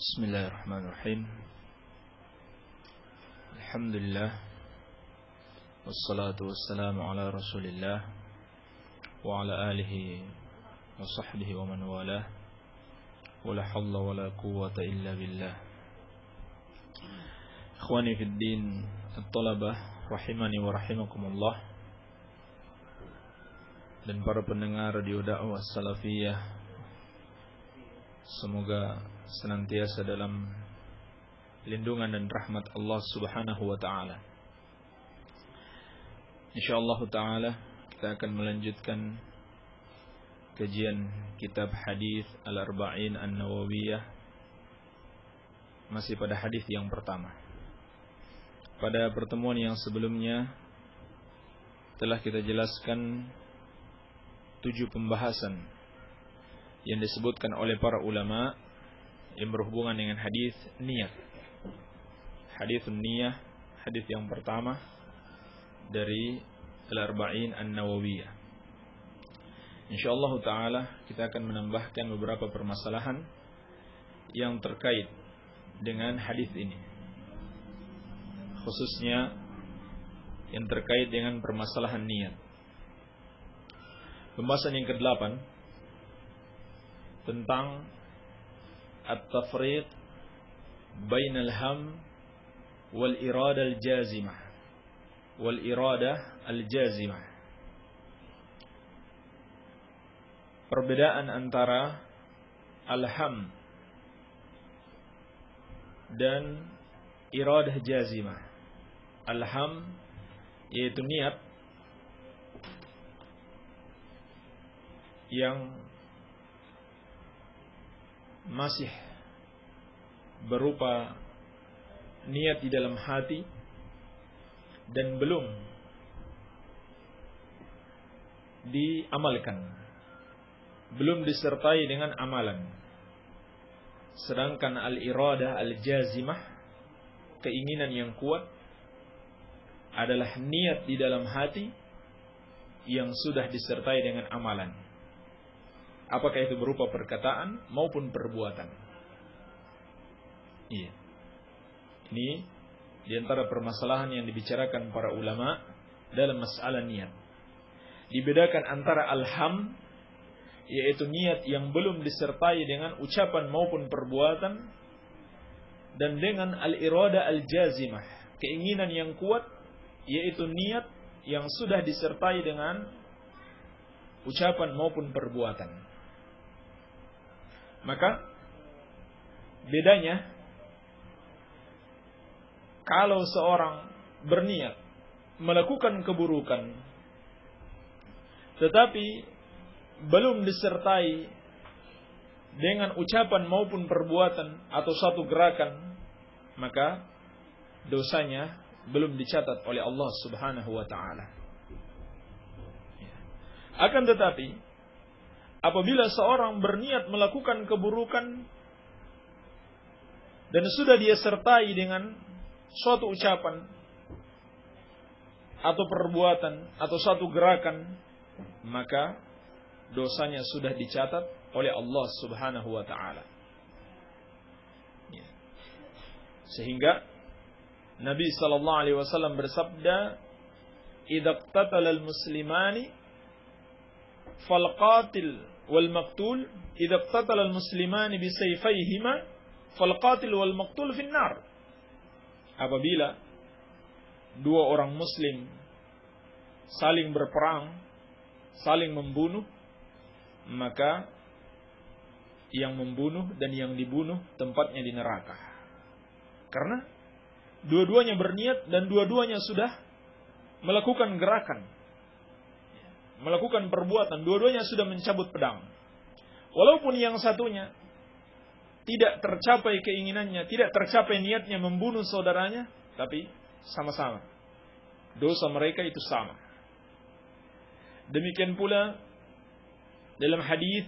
Bismillahirrahmanirrahim. Alhamdulillah. Wassalatu wassalamu ala Rasulillah wa ala alihi wa sahbihi wa man walah. Wa la hawla wa la quwwata illa billah. Ikhwani fid din, at-talabah rahimani wa rahimakumullah. Dan para pendengar radio dakwah salafiyah, semoga senantiasa dalam lindungan dan rahmat Allah Subhanahu wa taala. Insyaallah taala kita akan melanjutkan kajian kitab hadis Al-Arba'in An-Nawawiyah, masih pada hadis yang pertama. Pada pertemuan yang sebelumnya telah kita jelaskan 7 pembahasan yang disebutkan oleh para ulama yang berhubungan dengan hadis niat. Hadis niyah, hadis yang pertama dari Al-Arba'in An-Nawawiyah. Insyaallah taala kita akan menambahkan beberapa permasalahan yang terkait dengan hadis ini, khususnya yang terkait dengan permasalahan niat. Pembahasan yang ke-8 tentang at-tafriq bainal ham wal irada al-jazimah wal irada al-jazimah. Perbedaan antara al-ham dan iradah jazimah. Al-ham yaitu niat yang masih berupa niat di dalam hati dan belum diamalkan, belum disertai dengan amalan. Sedangkan al-iradah al-jazimah, keinginan yang kuat, adalah niat di dalam hati yang sudah disertai dengan amalan. Apakah itu berupa perkataan maupun perbuatan. Iya. Ini di antara permasalahan yang dibicarakan para ulama dalam masalah niat. Dibedakan antara al-ham, yaitu niat yang belum disertai dengan ucapan maupun perbuatan, dan dengan al-irada al-jazimah, keinginan yang kuat, yaitu niat yang sudah disertai dengan ucapan maupun perbuatan. Maka bedanya, kalau seorang berniat melakukan keburukan tetapi belum disertai dengan ucapan maupun perbuatan atau satu gerakan, maka dosanya belum dicatat oleh Allah Subhanahu wa taala. Akan tetapi apabila seorang berniat melakukan keburukan dan sudah dia sertai dengan suatu ucapan atau perbuatan atau suatu gerakan, maka dosanya sudah dicatat oleh Allah Subhanahu wa taala. Sehingga Nabi sallallahu alaihi wasallam bersabda, "Idza qtatala al-muslimani fal-qatil wal maqtul, idza qtatala al-muslimani bi sayfayhima fal-qatil wal maqtul fin nar." Apabila dua orang muslim saling berperang, saling membunuh, maka yang membunuh dan yang dibunuh tempatnya di neraka. Karena dua-duanya berniat dan dua-duanya sudah melakukan gerakan, melakukan perbuatan, dua-duanya sudah mencabut pedang. Walaupun yang satunya tidak tercapai keinginannya, tidak tercapai niatnya membunuh saudaranya, tapi sama-sama dosa mereka itu sama. Demikian pula dalam hadis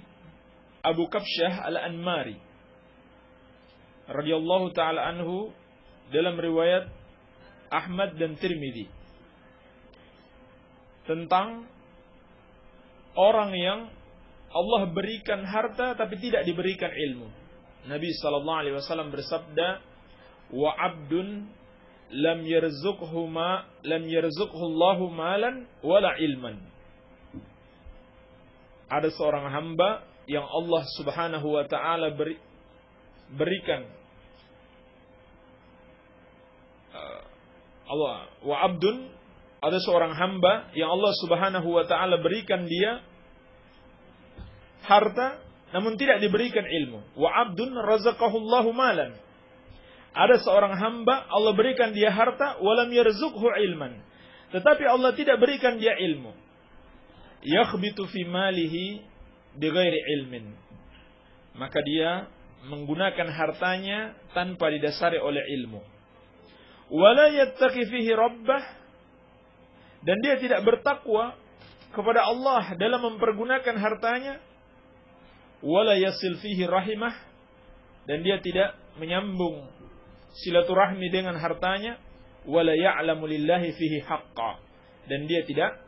Abu Kabsyah Al-Anmari radhiyallahu taala anhu dalam riwayat Ahmad dan Tirmidzi, tentang orang yang Allah berikan harta tapi tidak diberikan ilmu. Nabi sallallahu alaihi wasallam bersabda, "Wa 'abdun lam yarzuqhu Allahu malan wala ilman." Ada seorang hamba yang Allah Subhanahu wa taala berikan ada seorang hamba yang Allah Subhanahu wa taala berikan dia harta namun tidak diberikan ilmu. Wa 'abdun razaqahu Allahu malan. Ada seorang hamba Allah berikan dia harta walam yarzuqhu ilman. Tetapi Allah tidak berikan dia ilmu. Yakhbitu fi malihi bighairi ilmin. Maka dia menggunakan hartanya tanpa didasari oleh ilmu. Wala yattaqi fihi rabbah, dan dia tidak bertakwa kepada Allah dalam mempergunakan hartanya. Wala yasil fihi rahimah, dan dia tidak menyambung silaturahmi dengan hartanya. Wala ya'lamu lillahi fihi haqqa, dan dia tidak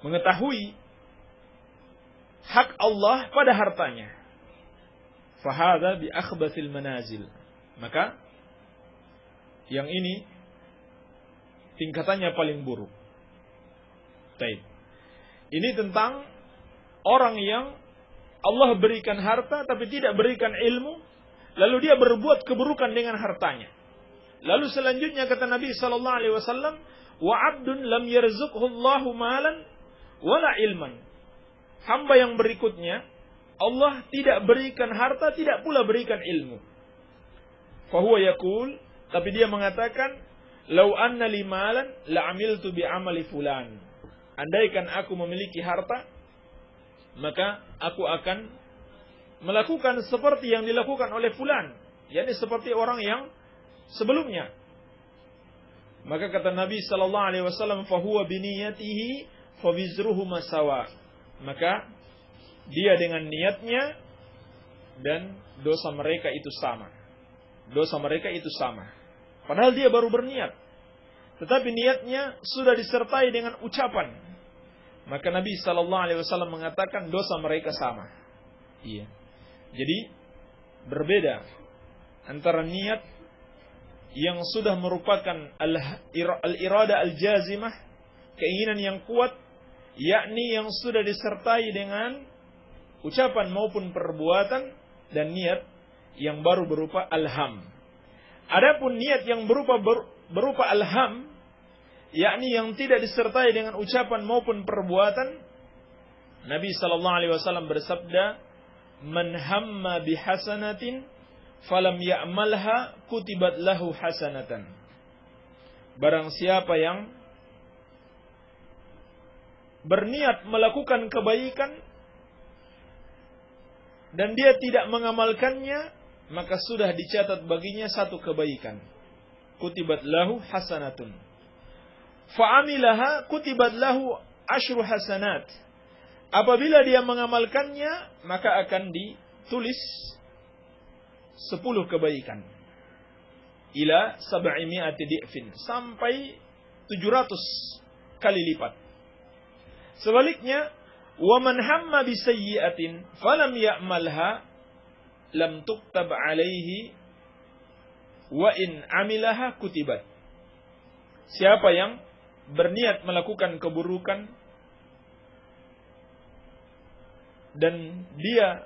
mengetahui hak Allah pada hartanya. Fahadha bi akhbathil manazil. Maka yang ini tingkatannya paling buruk. Baik. Ini tentang orang yang Allah berikan harta tapi tidak berikan ilmu, lalu dia berbuat keburukan dengan hartanya. Lalu selanjutnya kata Nabi sallallahu alaihi wasallam, "Wa 'abdun lam yarzuqhu Allahu malan wala ilman." Hamba yang berikutnya Allah tidak berikan harta, tidak pula berikan ilmu. Fa huwa yaqul, tapi dia mengatakan, "Lau anna li malan la 'amiltu bi 'amali fulan." Andaikan aku memiliki harta, maka aku akan melakukan seperti yang dilakukan oleh fulan, yakni seperti orang yang sebelumnya. Maka kata Nabi sallallahu alaihi wasallam, "Fa huwa bi niyyatihi fa wizruhu masawa." Maka dia dengan niatnya dan dosa mereka itu sama. Dosa mereka itu sama. Padahal dia baru berniat, tetapi niatnya sudah disertai dengan ucapan. Maka Nabi sallallahu alaihi wasallam mengatakan dosa mereka sama. Iya. Jadi berbeda antara niat yang sudah merupakan al-irada al-jazimah, keinginan yang kuat, yakni yang sudah disertai dengan ucapan maupun perbuatan, dan niat yang baru berupa alham. Adapun niat yang berupa alham, yakni yang tidak disertai dengan ucapan maupun perbuatan, Nabi sallallahu alaihi wasallam bersabda, "Man hamma bihasanatin falam ya'malha kutibat lahu hasanatan." Barang siapa yang berniat melakukan kebaikan dan dia tidak mengamalkannya, maka sudah dicatat baginya satu kebaikan. Kutibat lahu hasanatun. Fa'amilaha kutibat lahu asyru hasanat. Apabila dia mengamalkannya, maka akan ditulis 10 kebaikan. Ila 700 di'fin, sampai 700 kali lipat. Sebaliknya, wa man hamma bi sayyi'atin falam ya'malha lam tuktab alaihi wa in amilaha kutibat. Siapa yang berniat melakukan keburukan dan dia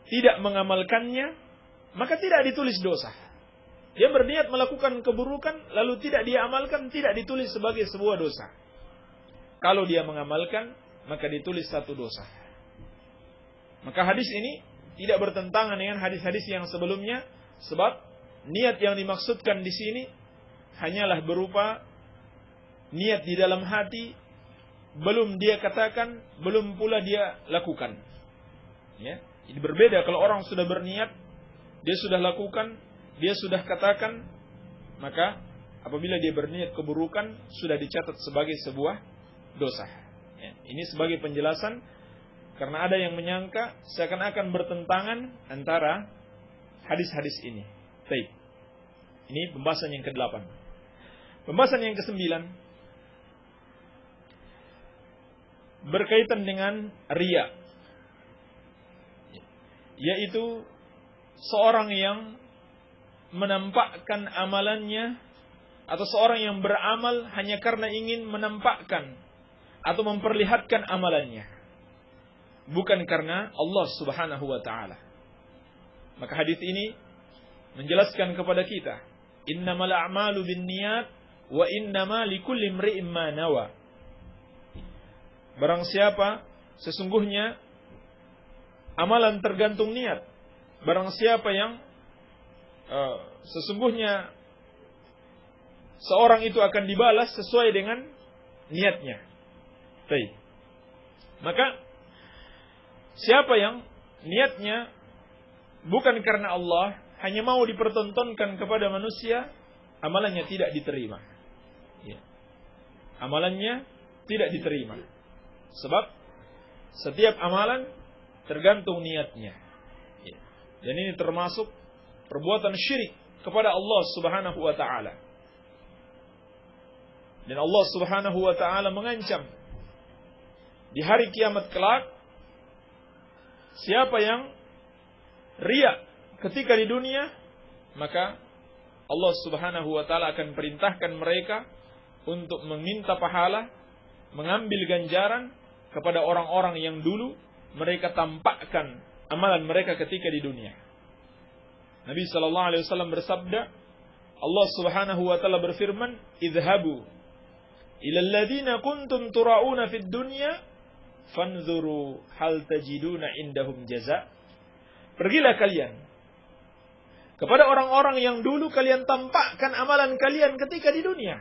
tidak mengamalkannya, maka tidak ditulis dosa. Dia berniat melakukan keburukan lalu tidak dia amalkan, tidak ditulis sebagai sebuah dosa. Kalau dia mengamalkan, maka ditulis satu dosa. Maka hadis ini tidak bertentangan dengan hadis-hadis yang sebelumnya, sebab niat yang dimaksudkan di sini hanyalah berupa niat di dalam hati, belum dia katakan, belum pula dia lakukan. Ya, ini berbeda kalau orang sudah berniat, dia sudah lakukan, dia sudah katakan, maka apabila dia berniat keburukan sudah dicatat sebagai sebuah dosa. Ya, ini sebagai penjelasan karena ada yang menyangka seakan-akan bertentangan antara hadis-hadis ini. Baik. Ini pembahasan yang ke-8. Pembahasan yang ke-9 berkaitan dengan riya. yaitu seorang yang menampakkan amalannya, atau seorang yang beramal hanya karena ingin menampakkan atau memperlihatkan amalannya, bukan karena Allah Subhanahu wa taala. Maka hadis ini menjelaskan kepada kita, innamal a'malu binniyat wa innama likulli imri'in ma nawa. Barang siapa, sesungguhnya amalan tergantung niat. Barang siapa yang sesungguhnya seorang itu akan dibalas sesuai dengan niatnya. Baik. Maka siapa yang niatnya bukan karena Allah, hanya mau dipertontonkan kepada manusia, amalannya tidak diterima. Ya. Amalannya tidak diterima. Sebab setiap amalan tergantung niatnya. Ya. Dan ini termasuk perbuatan syirik kepada Allah Subhanahu wa taala. Dan Allah Subhanahu wa taala mengancam di hari kiamat kelak, siapa yang riya ketika di dunia, maka Allah Subhanahu wa taala akan perintahkan mereka untuk meminta pahala, mengambil ganjaran kepada orang-orang yang dulu mereka tampakkan amalan mereka ketika di dunia. Nabi sallallahu alaihi wasallam bersabda, Allah Subhanahu wa taala berfirman, "Idhabu ila alladziina kuntum turauna fid dunya fanzuru hal tajiduna indahum jaza." Pergilah kalian kepada orang-orang yang dulu kalian tampakkan amalan kalian ketika di dunia.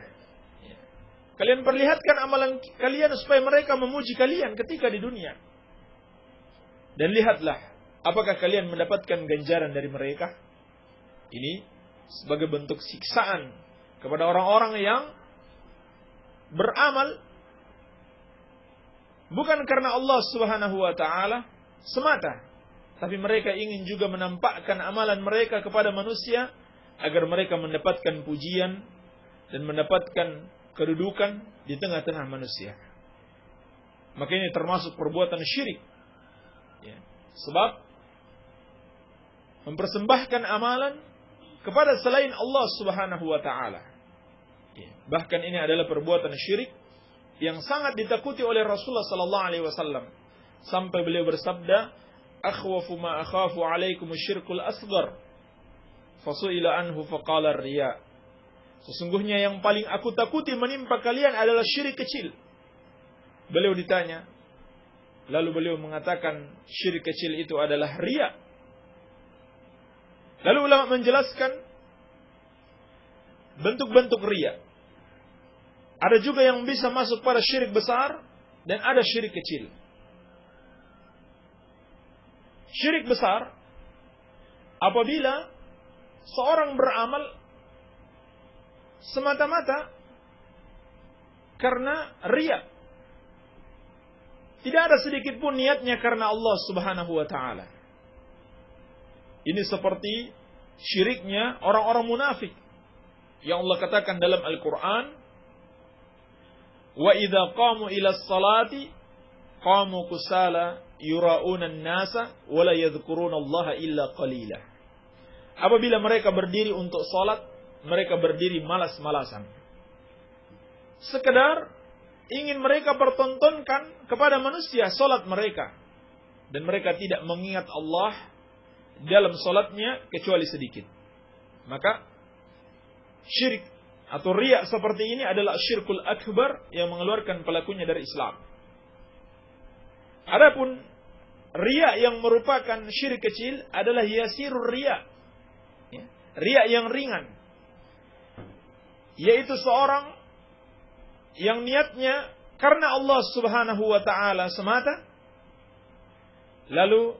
Kalian perlihatkan amalan kalian supaya mereka memuji kalian ketika di dunia. Dan lihatlah, apakah kalian mendapatkan ganjaran dari mereka? Ini sebagai bentuk siksaan kepada orang-orang yang beramal bukan karena Allah Subhanahu wa taala semata, tapi mereka ingin juga menampakkan amalan mereka kepada manusia agar mereka mendapatkan pujian dan mendapatkan kedudukan di tengah-tengah manusia. Maka ini termasuk perbuatan syirik. Ya. Sebab mempersembahkan amalan kepada selain Allah Subhanahu wa taala. Ya. Bahkan ini adalah perbuatan syirik yang sangat ditakuti oleh Rasulullah sallallahu alaihi wasallam, sampai beliau bersabda, "Akhwafu ma akhafu 'alaikum asy-syirkul asghar." Fasu'ila anhu faqala ar-riya. Sesungguhnya yang paling aku takuti menimpa kalian adalah syirik kecil. Beliau ditanya, lalu beliau mengatakan syirik kecil itu adalah riya. Lalu ulama menjelaskan bentuk-bentuk riya. Ada juga yang bisa masuk pada syirik besar dan ada syirik kecil. Syirik besar apabila seorang beramal semata-mata karena riya. Tidak ada sedikit pun niatnya karena Allah Subhanahu wa taala. Ini seperti syiriknya orang-orang munafik yang Allah katakan dalam Al-Qur'an, "Wa idza qamu ila sholati qamu kusala yura'una an-nasa wa la yadhkuruna Allah illa qalila." Apabila mereka berdiri untuk salat, mereka berdiri malas-malasan. Sekedar ingin mereka pertontonkan kepada manusia salat mereka. Dan mereka tidak mengingat Allah dalam salatnya kecuali sedikit. Maka syirik atau riya seperti ini adalah syirkul akbar yang mengeluarkan pelakunya dari Islam. Adapun riya yang merupakan syirik kecil adalah yasirur riya. Riya yang ringan, yaitu seorang yang niatnya karena Allah Subhanahu wa taala semata, lalu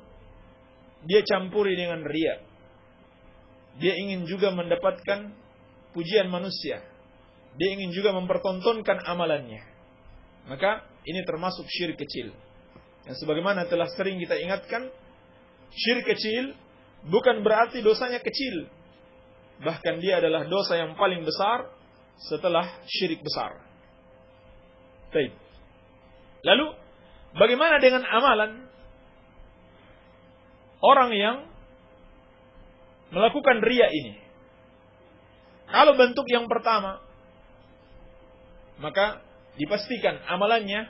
dia campuri dengan riya. Dia ingin juga mendapatkan pujian manusia. Dia ingin juga mempertontonkan amalannya. Maka ini termasuk syirik kecil. Yang sebagaimana telah sering kita ingatkan, syirik kecil bukan berarti dosanya kecil. Bahkan dia adalah dosa yang paling besar setelah syirik besar. Baik. Lalu, bagaimana dengan amalan orang yang melakukan riya ini. Kalau bentuk yang pertama, maka dipastikan amalannya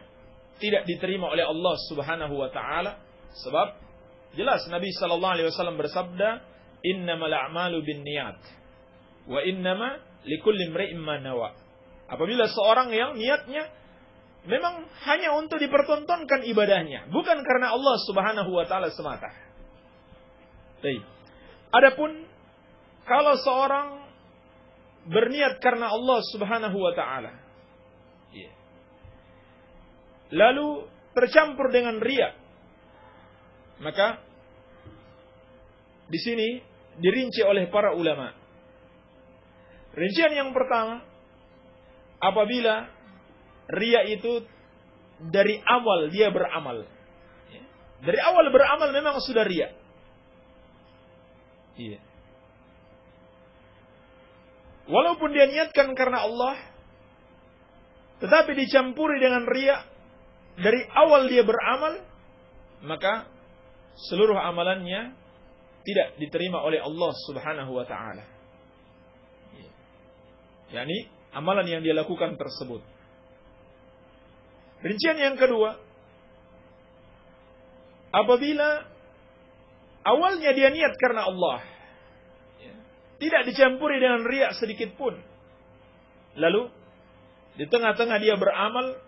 tidak diterima oleh Allah Subhanahu wa taala, sebab jelas Nabi sallallahu alaihi wasallam bersabda, "Innamal a'malu binniyat wa innama likulli imri'in ma nawa." Apabila seorang yang niatnya memang hanya untuk dipertontonkan ibadahnya, bukan karena Allah Subhanahu wa taala semata. Baik. Adapun kalau seorang berniat karena Allah Subhanahu wa taala, lalu tercampur dengan riya, maka di sini dirinci oleh para ulama. Rincian yang pertama, apabila riya itu dari awal dia beramal, dari awal beramal memang sudah riya. Iya. Walaupun dia niatkan karena Allah, tetapi dicampuri dengan riya dari awal dia beramal, maka seluruh amalannya tidak diterima oleh Allah Subhanahu wa taala. yakni amalan yang dia lakukan tersebut. Rincian yang kedua, apabila awalnya dia niat karena Allah, tidak dicampuri dengan riya sedikit pun, lalu di tengah-tengah dia beramal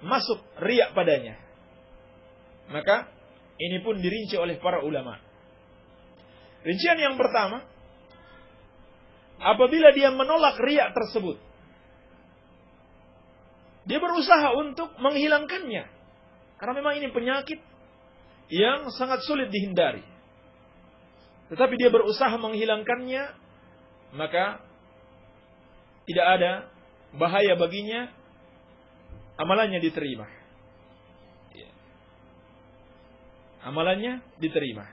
masuk riya padanya, maka ini pun dirinci oleh para ulama. Rincian yang pertama, apabila dia menolak riya tersebut, dia berusaha untuk menghilangkannya, karena memang ini penyakit yang sangat sulit dihindari. Tetapi dia berusaha menghilangkannya, maka tidak ada bahaya baginya, amalannya diterima. Amalannya diterima.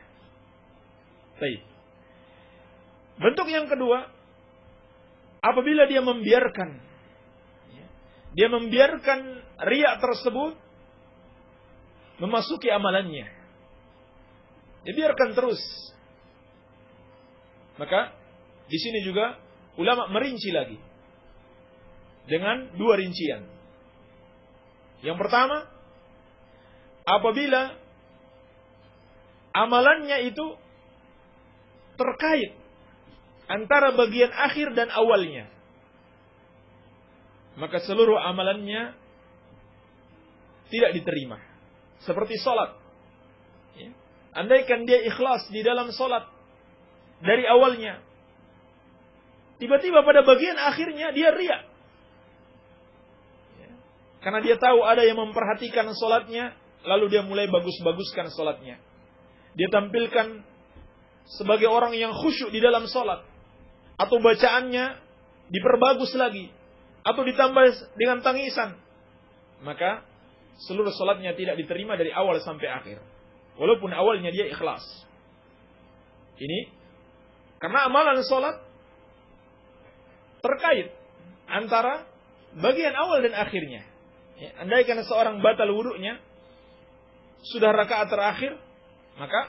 Baik. Bentuk yang kedua, apabila dia membiarkan riya tersebut memasuki amalannya, dia biarkan terus. Maka di sini juga ulama merinci lagi dengan dua rincian. Yang pertama, apabila amalannya itu terkait antara bagian akhir dan awalnya, maka seluruh amalannya tidak diterima. Seperti sholat. Andaikan dia ikhlas di dalam sholat dari awalnya, tiba-tiba pada bagian akhirnya dia riya. Karena dia tahu ada yang memperhatikan sholatnya, lalu dia mulai bagus-baguskan sholatnya. Dia tampilkan sebagai orang yang khusyuk di dalam sholat, atau bacaannya diperbagus lagi, atau ditambah dengan tangisan, maka seluruh sholatnya tidak diterima dari awal sampai akhir, walaupun awalnya dia ikhlas. Ini karena amalan sholat terkait antara bagian awal dan akhirnya. Andaikan seorang batal wudunya sudah rakaat terakhir, maka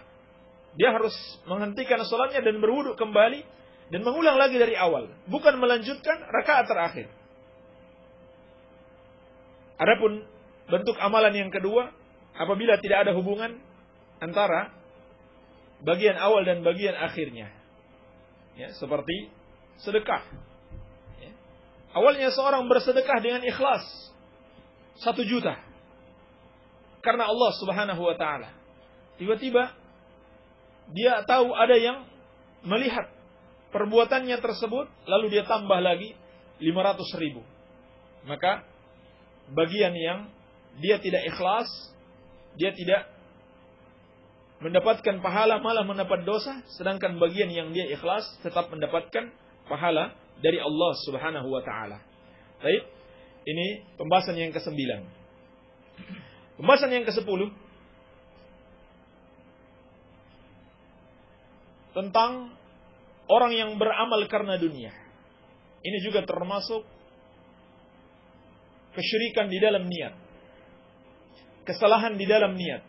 dia harus menghentikan sholatnya dan berwudu kembali dan mengulang lagi dari awal, bukan melanjutkan rakaat terakhir. Adapun bentuk amalan yang kedua, apabila tidak ada hubungan antara bagian awal dan bagian akhirnya, seperti sedekah. Awalnya seorang bersedekah dengan ikhlas 1 juta karena Allah Subhanahu wa taala. Tiba-tiba dia tahu ada yang melihat perbuatannya tersebut, lalu dia tambah lagi 500.000. Maka bagian yang dia tidak ikhlas, dia tidak mendapatkan pahala, malah mendapat dosa. Sedangkan bagian yang dia ikhlas tetap mendapatkan pahala dari Allah Subhanahu wa taala. Baik, ini pembahasan yang ke-9. Pembahasan yang ke-10 tentang orang yang beramal karena dunia. Ini juga termasuk kesyirikan di dalam niat, kesalahan di dalam niat,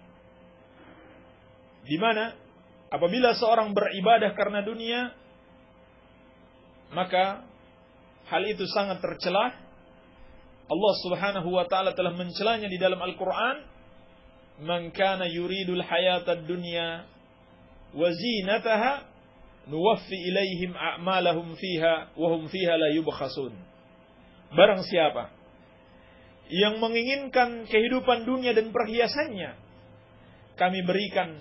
di mana apabila seorang beribadah karena dunia, maka hal itu sangat tercela. Allah Subhanahu wa taala telah mencelanya di dalam Al-Qur'an, "Man kana yuridul hayatad dunya wa zinataha nuwaffi ilaihim a'malahum fiha wa hum fiha la yubkhasun." Barang siapa yang menginginkan kehidupan dunia dan perhiasannya, kami berikan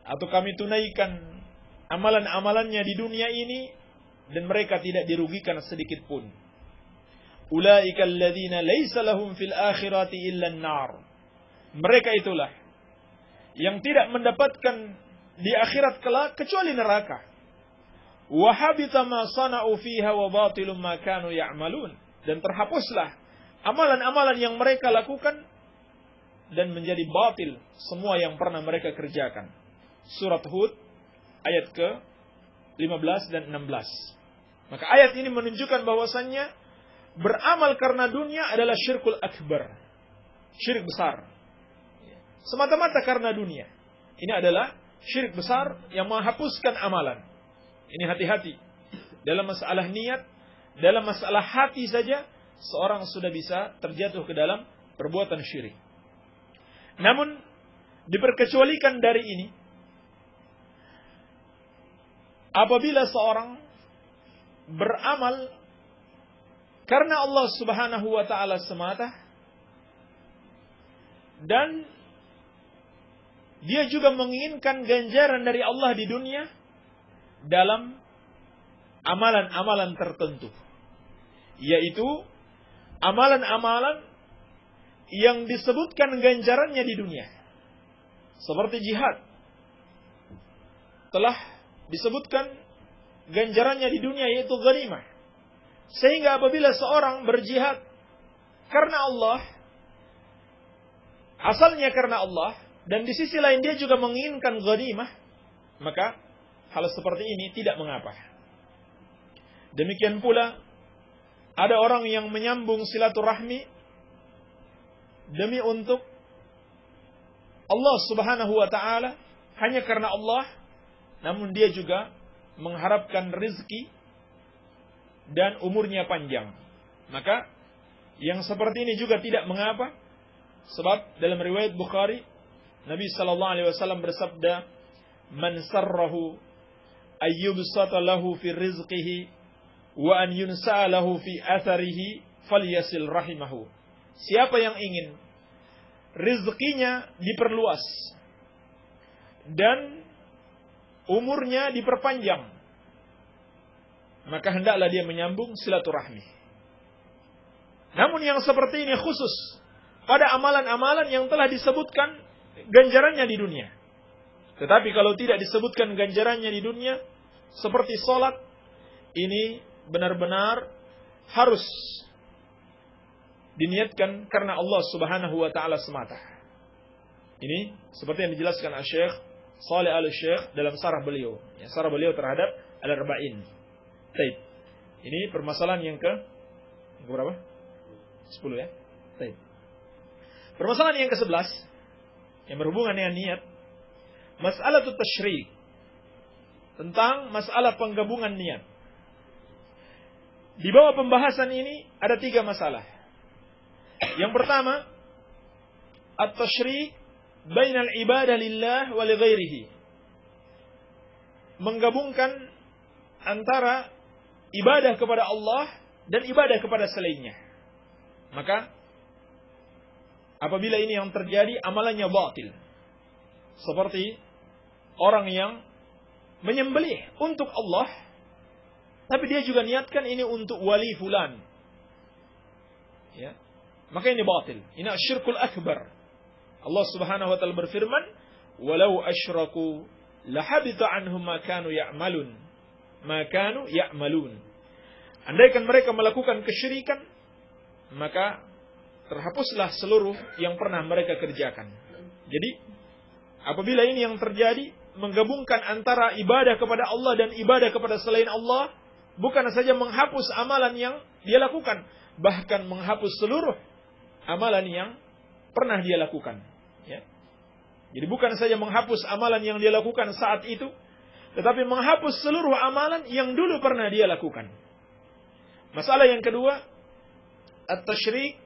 atau kami tunaikan amalan-amalannya di dunia ini dan mereka tidak dirugikan sedikit pun. Ulaika alladzina laisa lahum fil akhirati illa an-nar. Mereka itulah yang tidak mendapatkan di akhirat kelak kecuali neraka. Wa habita ma sana'u fiha wa batilum ma kanu ya'malun. Dan terhapuslah amalan-amalan yang mereka lakukan dan menjadi batil semua yang pernah mereka kerjakan. Surat Hud ayat ke-15 dan 16. Maka ayat ini menunjukkan bahwasannya beramal karena dunia adalah syirkul akbar. Syirik besar. Semata-mata karena dunia. Ini adalah syirik besar yang menghapuskan amalan. Ini hati-hati. Dalam masalah niat, dalam masalah hati saja, seorang sudah bisa terjatuh ke dalam perbuatan syirik. Namun, diperkecualikan dari ini, apabila seorang beramal karena Allah Subhanahu wa taala semata, dan dia juga menginginkan ganjaran dari Allah di dunia dalam amalan-amalan tertentu, yaitu amalan-amalan yang disebutkan ganjarannya di dunia, seperti jihad telah disebutkan ganjarannya di dunia, yaitu ghanimah. Sehingga apabila seorang berjihad karena Allah, asalnya karena Allah, dan di sisi lain dia juga menginginkan ghanimah, maka hal seperti ini tidak mengapa. Demikian pula ada orang yang menyambung silaturahmi demi untuk Allah Subhanahu wa taala, hanya karena Allah, namun dia juga mengharapkan rezeki dan umurnya panjang. Maka yang seperti ini juga tidak mengapa, sebab dalam riwayat Bukhari Nabi sallallahu alaihi wasallam bersabda, "Man sarrahu ayyubsata lahu fi rizqihi wa an yunsa'a lahu fi atharihi falyasil rahimahu." Siapa yang ingin rizkinya diperluas dan umurnya diperpanjang, maka hendaklah dia menyambung silaturahmi. Namun yang seperti ini khusus pada amalan-amalan yang telah disebutkan ganjarannya di dunia. Tetapi kalau tidak disebutkan ganjarannya di dunia, seperti sholat, ini benar-benar harus diniatkan karena Allah Subhanahu wa taala semata. Ini seperti yang dijelaskan Syekh Shalih Al-Syekh dalam sarah beliau. Ya, sarah beliau terhadap Al-Arba'in. Baik. Ini permasalahan yang ke berapa? 10 ya. Baik. Permasalahan yang ke-11 yang berhubungan dengan niat, masalah tasyrik, tentang masalah penggabungan niat. Di bawah pembahasan ini ada 3 masalah. Yang pertama, at-tasyrik bainal ibadah lillah wa li ghairihi. Menggabungkan antara ibadah kepada Allah dan ibadah kepada selainnya. Maka apabila ini yang terjadi, amalannya batil. Seperti orang yang menyembelih untuk Allah, tapi dia juga niatkan ini untuk wali fulan. Ya. Maka ini batil. Ini asyirkul akbar. Allah Subhanahu wa taala berfirman, "Walau asyraku lahabita anhum ma kanu ya'malun." Ma kanu ya'malun. Andaikan mereka melakukan kesyirikan, maka terhapuslah seluruh yang pernah mereka kerjakan. Jadi, apabila ini yang terjadi, menggabungkan antara ibadah kepada Allah dan ibadah kepada selain Allah, bukan saja menghapus amalan yang dia lakukan, bahkan menghapus seluruh amalan yang pernah dia lakukan. Ya. Jadi bukan saja menghapus amalan yang dia lakukan saat itu, tetapi menghapus seluruh amalan yang dulu pernah dia lakukan. Masalah yang kedua, at-tasyrik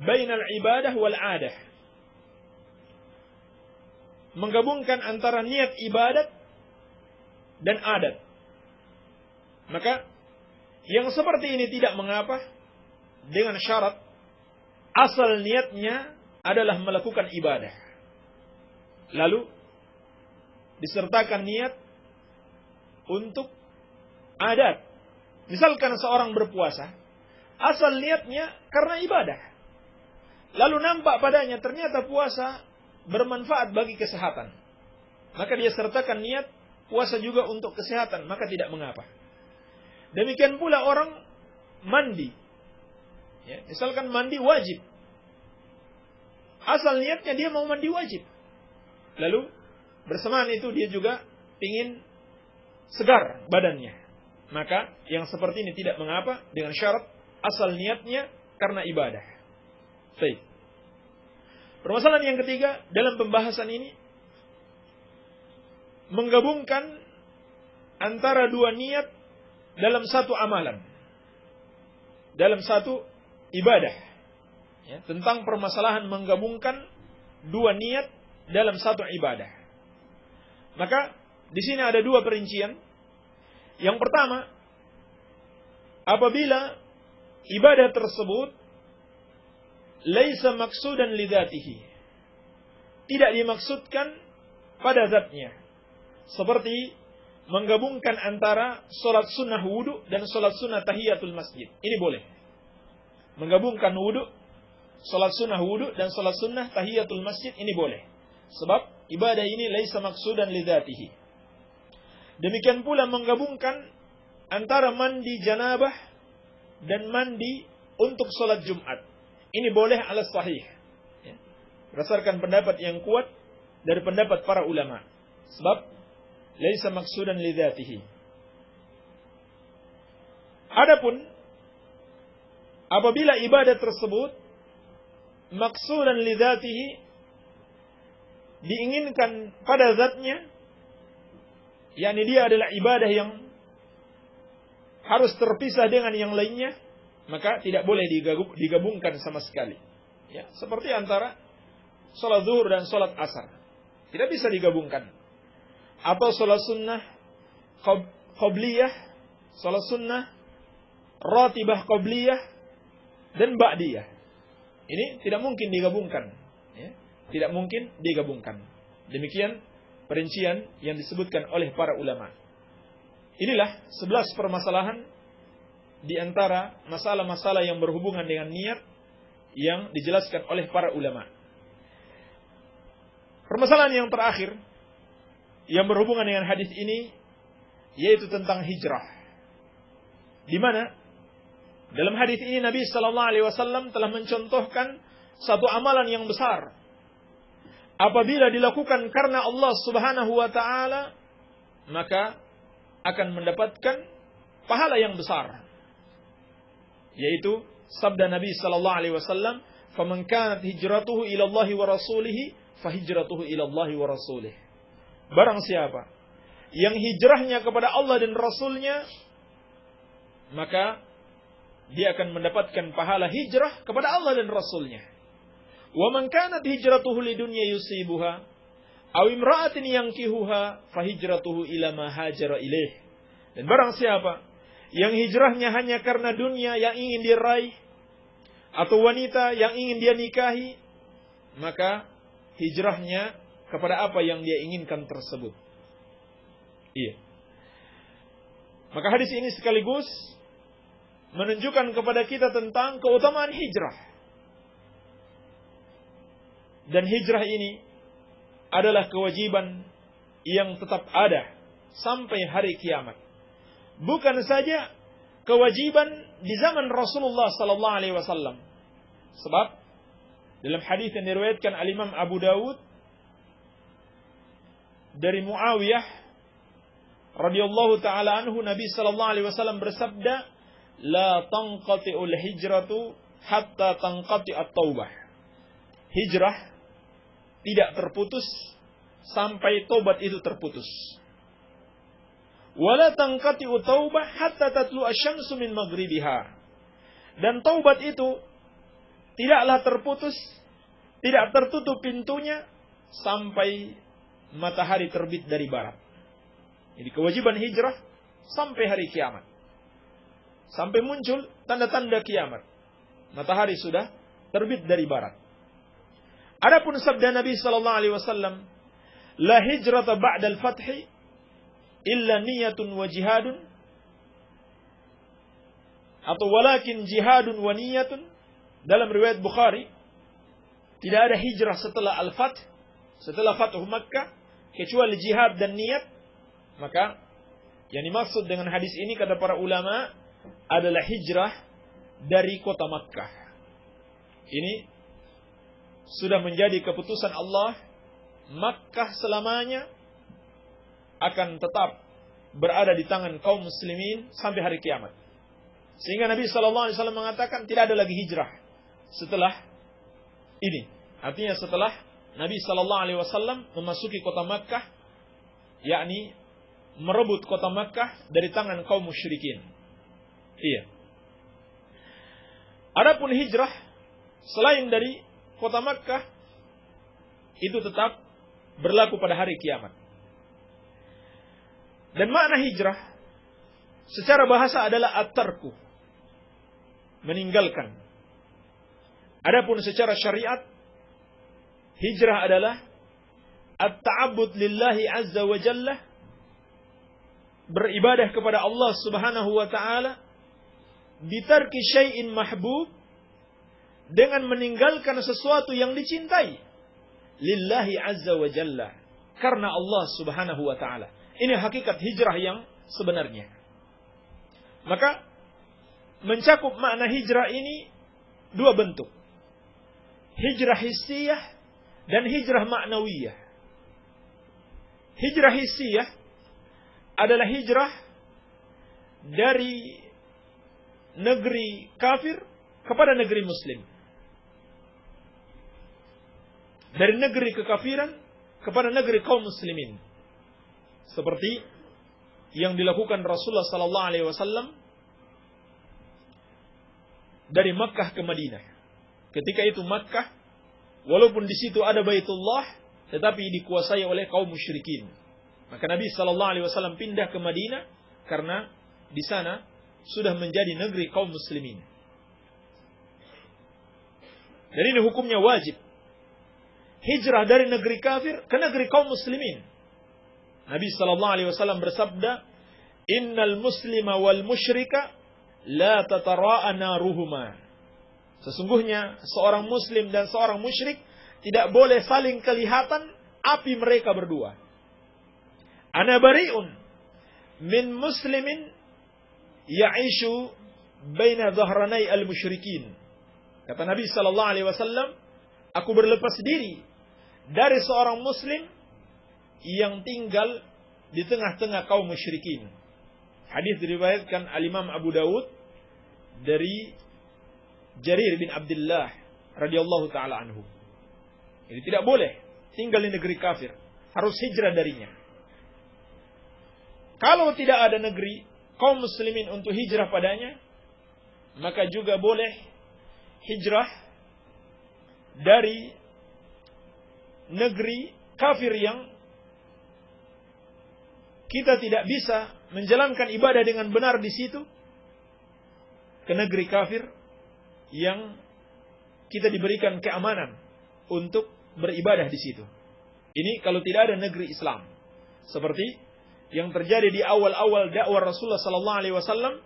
bainal ibadah wal adah. Menggabungkan antara niat ibadat dan adat. Maka yang seperti ini tidak mengapa dengan syarat asal niatnya adalah melakukan ibadah. Lalu disertakan niat untuk adat. Misalkan seorang berpuasa, asal niatnya karena ibadah. Lalu nampak padanya ternyata puasa bermanfaat bagi kesehatan. Maka dia sertakan niat puasa juga untuk kesehatan, maka tidak mengapa. Demikian pula orang mandi. Ya, misalkan mandi wajib. Asal niatnya dia mau mandi wajib. Lalu bersamaan itu dia juga ingin segar badannya. Maka yang seperti ini tidak mengapa dengan syarat asal niatnya karena ibadah. Baik. Permasalahan yang ketiga dalam pembahasan ini, menggabungkan antara dua niat dalam satu amalan, dalam satu ibadah. Ya, tentang permasalahan menggabungkan dua niat dalam satu ibadah. Maka di sini ada dua perincian. Yang pertama, apabila ibadah tersebut laisa maksudan lidzatihi, tidak dimaksudkan pada zatnya, seperti menggabungkan antara sholat sunnah wudu dan sholat sunnah tahiyatul masjid. Ini boleh. Menggabungkan wudu, sholat sunnah wudu dan sholat sunnah tahiyatul masjid, ini boleh. Sebab ibadah ini laisa maksudan lidzatihi. Demikian pula menggabungkan antara mandi janabah dan mandi untuk sholat Jumat. Ini boleh ala sahih. Ya. Berdasarkan pendapat yang kuat dari pendapat para ulama. Sebab laisa maksudan lidzatihi. Adapun apabila ibadah tersebut maksudan lidzatihi, diinginkan pada zatnya, yakni dia adalah ibadah yang harus terpisah dengan yang lainnya, maka tidak boleh digabungkan sama sekali. Ya, seperti antara sholat zuhur dan sholat asar, tidak bisa digabungkan. Atau sholat sunnah qobliyah, sholat sunnah ratibah qobliyah dan ba'diyah. Ini tidak mungkin digabungkan. Ya, tidak mungkin digabungkan. Demikian perincian yang disebutkan oleh para ulama. Inilah 11 permasalahan di antara masalah-masalah yang berhubungan dengan niat yang dijelaskan oleh para ulama. Permasalahan yang terakhir yang berhubungan dengan hadis ini yaitu tentang hijrah. Di mana dalam hadis ini Nabi sallallahu alaihi wasallam telah mencontohkan satu amalan yang besar. Apabila dilakukan karena Allah Subhanahu wa taala, maka akan mendapatkan pahala yang besar. Yaitu sabda Nabi sallallahu alaihi wasallam, "Faman kanat hijratuhu ila Allah wa rasulih, fa hijratuhu ila Allah wa rasulih." Barang siapa yang hijrahnya kepada Allah dan Rasulnya, maka dia akan mendapatkan pahala hijrah kepada Allah dan Rasulnya. Wa man kanat hijratuhu lidunya yusibuha aw imra'atin yankihuha fa hijratuhu ila ma hajara ilaih. Dan barang siapa yang hijrahnya hanya karena dunia yang ingin diraih atau wanita yang ingin dia nikahi, maka hijrahnya kepada apa yang dia inginkan tersebut. Iya. Maka hadis ini sekaligus menunjukkan kepada kita tentang keutamaan hijrah. Dan hijrah ini adalah kewajiban yang tetap ada sampai hari kiamat. Bukan saja kewajiban di zaman Rasulullah sallallahu alaihi wasallam. Sebab dalam hadis yang diriwayatkan Al-Imam Abu Dawud dari Muawiyah radhiyallahu taala anhu, Nabi sallallahu alaihi wasallam bersabda, "La tanqati'ul hijratu hatta tanqati'at taubah." Hijrah tidak terputus sampai taubat itu terputus. Wala tanqati'u taubah hatta tatlu asy-syamsu min maghribiha. Dan taubat itu tidaklah terputus, tidak tertutup pintunya sampai matahari terbit dari barat. Jadi kewajiban hijrah sampai hari kiamat. Sampai muncul tanda-tanda kiamat. Matahari sudah terbit dari barat. Adapun sabda Nabi sallallahu alaihi wasallam, la hijrata ba'dal fathi illa niyatun wa jihadun, atau walakin jihadun wa niyatun, dalam riwayat Bukhari, tidak ada hijrah setelah al-fath, setelah Fathu Makkah, kecuali jihad dan niat. Maka yang dimaksud dengan hadis ini kata para ulama adalah hijrah dari kota Makkah. Ini sudah menjadi keputusan Allah, Makkah selamanya akan tetap berada di tangan kaum muslimin sampai hari kiamat. Sehingga Nabi SAW mengatakan tidak ada lagi hijrah setelah ini. Artinya setelah Nabi SAW memasuki kota Makkah, yakni merebut kota Makkah dari tangan kaum musyrikin. Iya. Adapun hijrah selain dari kota Makkah itu tetap berlaku pada hari kiamat. Dan makna hijrah secara bahasa adalah at-tarku, meninggalkan. Adapun secara syariat, hijrah adalah at-ta'abbud lillahi azza wa jalla, beribadah kepada Allah Subhanahu wa taala bitarki syai'in mahbub, dengan meninggalkan sesuatu yang dicintai lillahi azza wa jalla, karena Allah Subhanahu wa taala. Ini hakikat hijrah yang sebenarnya. Maka mencakup makna hijrah ini dua bentuk. Hijrah hissiyah dan hijrah ma'nawiyah. Hijrah hissiyah adalah hijrah dari negeri kafir kepada negeri muslim. Dari negeri kekafiran kepada negeri kaum muslimin. Seperti yang dilakukan Rasulullah sallallahu alaihi wasallam dari Makkah ke Madinah. Ketika itu Makkah, walaupun di situ ada Baitullah, tetapi dikuasai oleh kaum musyrikin. Maka Nabi sallallahu alaihi wasallam pindah ke Madinah karena di sana sudah menjadi negeri kaum muslimin. Dan ini hukumnya wajib. Hijrah dari negeri kafir ke negeri kaum muslimin. Nabi sallallahu alaihi wasallam bersabda, "Innal muslima wal musyrika la tatara'a naruhuma." Sesungguhnya seorang muslim dan seorang musyrik tidak boleh saling kelihatan api mereka berdua. Ana bari'un min muslimin ya'ishu baina dhahranai al-musyrikin. Kata Nabi sallallahu alaihi wasallam, aku berlepas diri dari seorang muslim yang tinggal di tengah-tengah kaum musyrikin. Hadis diriwayatkan al-Imam Abu Dawud dari Jarir bin Abdullah radhiyallahu taala anhu. Jadi tidak boleh tinggal di negeri kafir, harus hijrah darinya. Kalau tidak ada negeri kaum muslimin untuk hijrah padanya, maka juga boleh hijrah dari negeri kafir yang kita tidak bisa menjalankan ibadah dengan benar di situ, ke negeri kafir yang kita diberikan keamanan untuk beribadah di situ. Ini kalau tidak ada negeri Islam. Seperti yang terjadi di awal-awal dakwah Rasulullah sallallahu alaihi wasallam,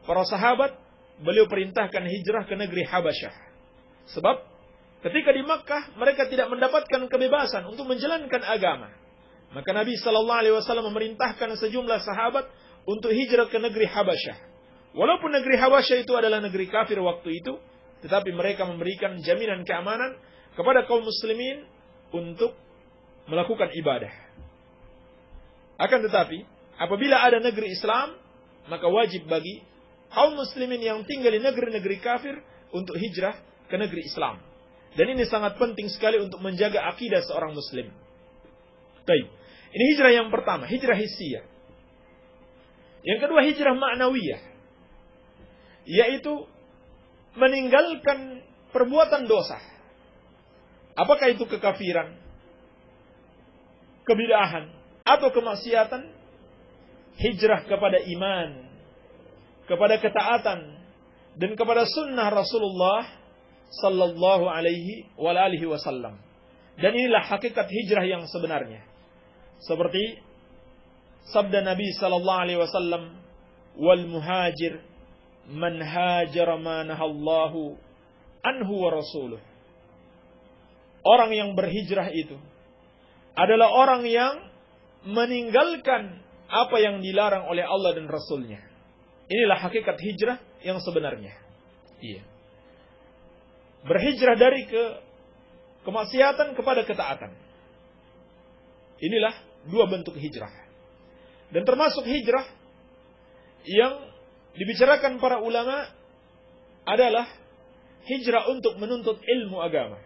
para sahabat beliau perintahkan hijrah ke negeri Habasyah. Sebab ketika di Makkah mereka tidak mendapatkan kebebasan untuk menjalankan agama. Maka Nabi sallallahu alaihi wasallam memerintahkan sejumlah sahabat untuk hijrah ke negeri Habasyah. Walaupun negeri Habasyah itu adalah negeri kafir waktu itu, tetapi mereka memberikan jaminan keamanan kepada kaum muslimin untuk melakukan ibadah. Akan tetapi, apabila ada negeri Islam, maka wajib bagi kaum muslimin yang tinggal di negeri-negeri kafir untuk hijrah ke negeri Islam. Dan ini sangat penting sekali untuk menjaga akidah seorang muslim. Baik. Ini hijrah yang pertama, hijrah hissiyah. Yang kedua, hijrah ma'nawiyah. Yaitu meninggalkan perbuatan dosa. Apakah itu kekafiran, kebid'ahan, atau kemaksiatan? Hijrah kepada iman, kepada ketaatan, dan kepada sunnah Rasulullah sallallahu alaihi wasallam. Dan inilah hakikat hijrah yang sebenarnya. Seperti sabda Nabi sallallahu alaihi wasallam, "Wal muhajir man hajara ma nahallahu anhu wa rasuluh." Orang yang berhijrah itu adalah orang yang meninggalkan apa yang dilarang oleh Allah dan Rasulnya. Inilah hakikat hijrah yang sebenarnya. Iya. Berhijrah dari kemaksiatan kepada ketaatan. Inilah dua bentuk hijrah. Dan termasuk hijrah yang dibicarakan para ulama adalah hijrah untuk menuntut ilmu agama.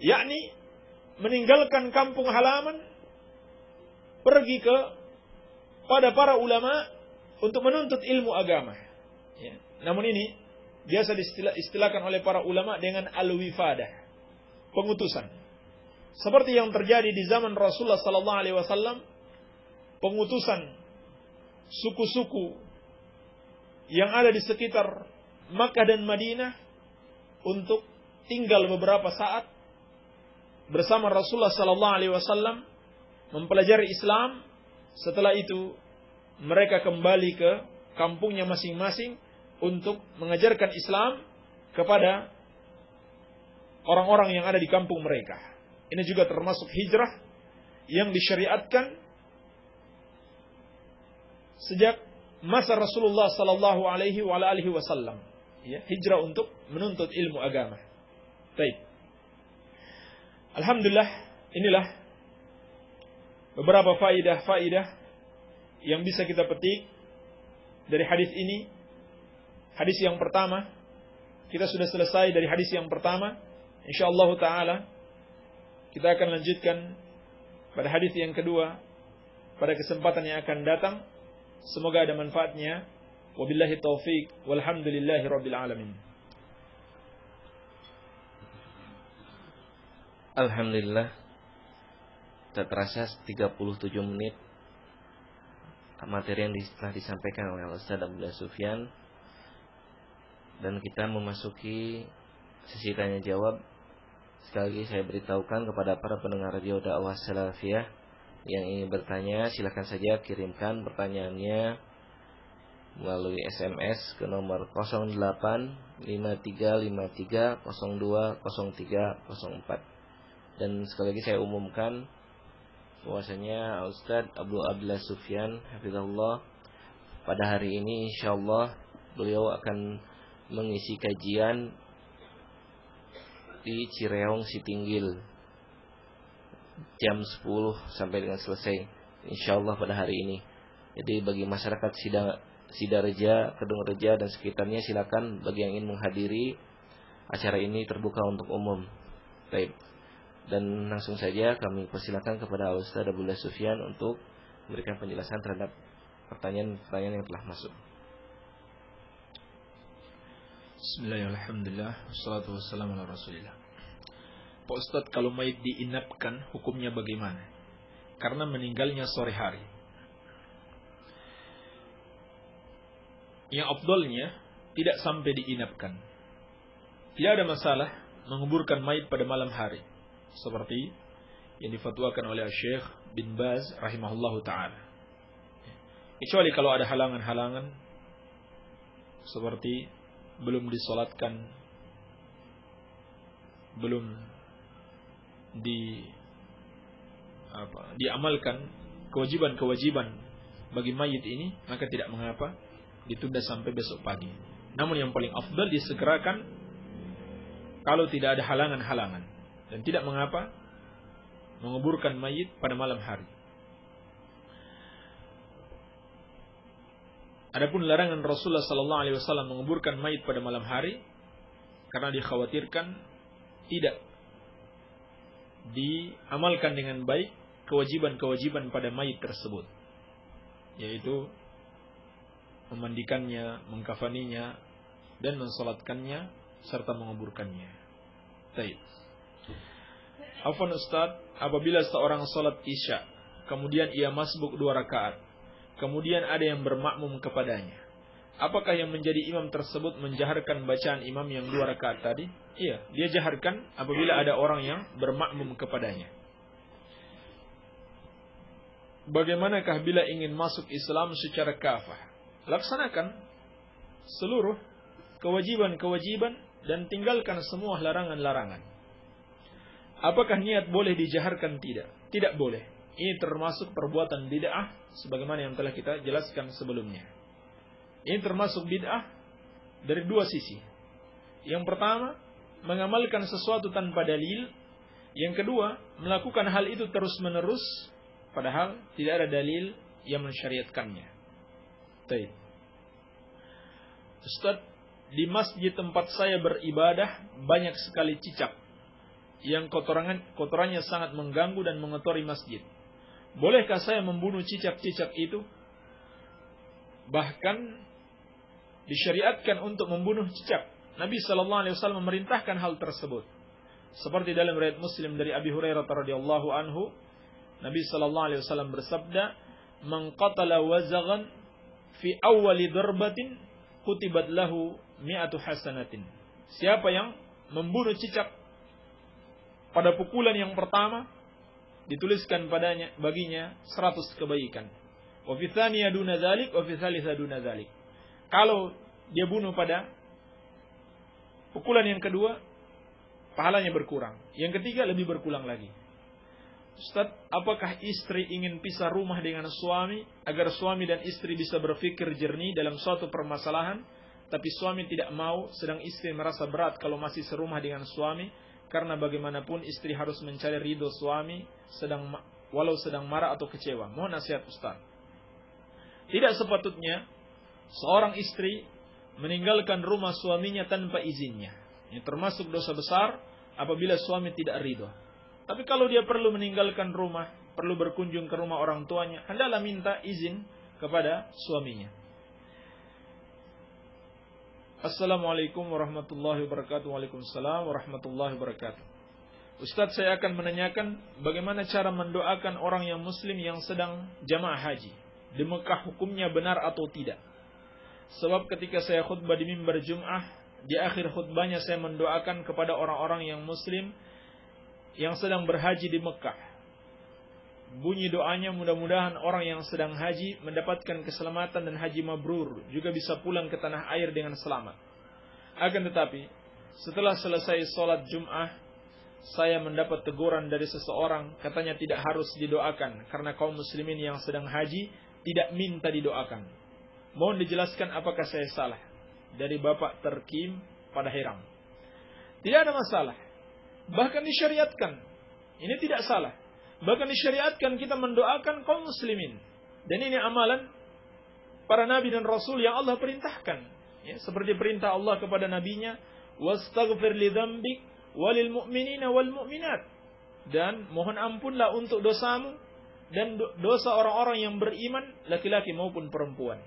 Yakni meninggalkan kampung halaman, pergi pada para ulama untuk menuntut ilmu agama. Ya. Namun ini biasa diistilahkan oleh para ulama dengan al-wifadah, pengutusan. Seperti yang terjadi di zaman Rasulullah sallallahu alaihi wasallam, pengutusan suku-suku yang ada di sekitar Makkah dan Madinah untuk tinggal beberapa saat bersama Rasulullah sallallahu alaihi wasallam, mempelajari Islam. Setelah itu mereka kembali ke kampungnya masing-masing untuk mengajarkan Islam kepada orang-orang yang ada di kampung mereka. Ini juga termasuk hijrah yang disyariatkan sejak masa Rasulullah sallallahu alaihi wasallam. Ya, hijrah untuk menuntut ilmu agama. Baik. Alhamdulillah, inilah beberapa faidah-faidah yang bisa kita petik dari hadis ini. Hadis yang pertama, kita sudah selesai dari hadis yang pertama. Insyaallah taala kita akan lanjutkan pada hadis yang kedua pada kesempatan yang akan datang. Semoga ada manfaatnya. Wabillahi taufik walhamdulillahi rabbil alamin. Alhamdulillah, tak terasa 37 menit materi yang telah disampaikan oleh Ustaz Abdullah Sufyan, dan kita memasuki sesi tanya jawab. Sekali lagi saya beritahukan kepada para pendengar radio dakwah salafiyah yang ingin bertanya, silakan saja kirimkan pertanyaannya melalui SMS ke nomor 085353020304. Dan sekali lagi saya umumkan bahwasanya Ustaz Abdullah Sufyan hafizahullah pada hari ini insyaallah beliau akan mengisi kajian di Cireong Sitinggil jam 10 sampai dengan selesai insyaallah pada hari ini. Jadi bagi masyarakat Sidareja, Kedungreja dan sekitarnya silakan, bagi yang ingin menghadiri acara ini terbuka untuk umum. Baik. Dan langsung saja kami persilakan kepada Ustaz Abdullah Sufyan untuk memberikan penjelasan terhadap pertanyaan-pertanyaan yang telah masuk. Bismillahirrahmanirrahim. Wassalatu wassalamu ala Rasulillah. Pak Ustaz, kalau mayit diinapkan hukumnya bagaimana? Karena meninggalnya sore hari. Yang afdalnya tidak sampai diinapkan. Tidak ada masalah menguburkan mayit pada malam hari, seperti yang difatwakan oleh Syekh bin Baz rahimahullahu ta'ala. Kecuali kalau ada halangan-halangan seperti belum disolatkan, belum diamalkan kewajiban-kewajiban bagi mayit ini, maka tidak mengapa ditunda sampai besok pagi. Namun yang paling afdal disegerakan kalau tidak ada halangan-halangan, dan tidak mengapa menguburkan mayit pada malam hari. Adapun larangan Rasulullah sallallahu alaihi wasallam menguburkan mayit pada malam hari karena dikhawatirkan tidak diamalkan dengan baik kewajiban-kewajiban pada mayit tersebut, yaitu memandikannya, mengkafaninya, dan mensolatkannya serta menguburkannya. Baik. Afwan Ustaz, apabila seorang salat Isya, kemudian ia masbuk 2 rakaat, kemudian ada yang bermakmum kepadanya, apakah yang menjadi imam tersebut menjaharkan bacaan imam yang 2 rakaat tadi? Iya, dia jaharkan apabila ada orang yang bermakmum kepadanya. Bagaimanakah bila ingin masuk Islam secara kafah? Laksanakan seluruh kewajiban-kewajiban dan tinggalkan semua larangan-larangan. Apakah niat boleh dijaharkan? Tidak. Tidak boleh. Ini termasuk perbuatan bid'ah sebagaimana yang telah kita jelaskan sebelumnya. Ini termasuk bid'ah dari 2 sisi. Yang pertama, mengamalkan sesuatu tanpa dalil. Yang kedua, melakukan hal itu terus-menerus padahal tidak ada dalil yang mensyariatkannya. Baik. Ustaz, di masjid tempat saya beribadah banyak sekali cicak yang kotorannya sangat mengganggu dan mengotori masjid. Bolehkah saya membunuh cicak-cicak itu? Bahkan disyariatkan untuk membunuh cicak. Nabi SAW memerintahkan hal tersebut. Seperti dalam riwayat Muslim dari Abi Hurairah radhiyallahu anhu, Nabi SAW bersabda, "Man qatala wazaghan fi awwali darbatin kutibat lahu mi'atu hasanatin." Siapa yang membunuh cicak pada pukulan yang pertama, dituliskan baginya 100 kebaikan. Wa fi tsaniyah duna dzalik wa fi tsalitsah duna dzalik. Kalau dia bunuh pada pukulan yang kedua, pahalanya berkurang. Yang ketiga lebih berkurang lagi. Ustaz, apakah istri ingin pisah rumah dengan suami agar suami dan istri bisa berpikir jernih dalam suatu permasalahan, tapi suami tidak mau, sedang istri merasa berat kalau masih serumah dengan suami, karena bagaimanapun istri harus mencari ridho suami walau sedang marah atau kecewa. Mohon nasihat Ustaz. Tidak sepatutnya seorang istri meninggalkan rumah suaminya tanpa izinnya. Ini termasuk dosa besar apabila suami tidak ridho. Tapi kalau dia perlu meninggalkan rumah, perlu berkunjung ke rumah orang tuanya, hendaklah minta izin kepada suaminya. Assalamualaikum warahmatullahi wabarakatuh. Waalaikumsalam warahmatullahi wabarakatuh. Ustaz, saya akan menanyakan bagaimana cara mendoakan orang yang muslim yang sedang jamaah haji. Di Mekah hukumnya benar atau tidak? Sebab ketika saya khutbah di mimbar Jum'ah, di akhir khutbahnya saya mendoakan kepada orang-orang yang muslim yang sedang berhaji di Mekah. Bunyi doanya, mudah-mudahan orang yang sedang haji mendapatkan keselamatan dan haji mabrur, juga bisa pulang ke tanah air dengan selamat. Akan tetapi, setelah selesai sholat Jum'ah, saya mendapat teguran dari seseorang, katanya tidak harus didoakan karena kaum muslimin yang sedang haji tidak minta didoakan. Mohon dijelaskan apakah saya salah? Dari Bapak Terkim pada Herang. Tidak ada masalah. Bahkan disyariatkan. Ini tidak salah. Bahkan disyariatkan kita mendoakan kaum muslimin. Dan ini amalan para nabi dan rasul yang Allah perintahkan. Ya, seperti perintah Allah kepada nabinya, "Wastaghfir li dzambik walil mu'minina wal mu'minat." Dan mohon ampunlah untuk dosamu dan dosa orang-orang yang beriman, laki-laki maupun perempuan.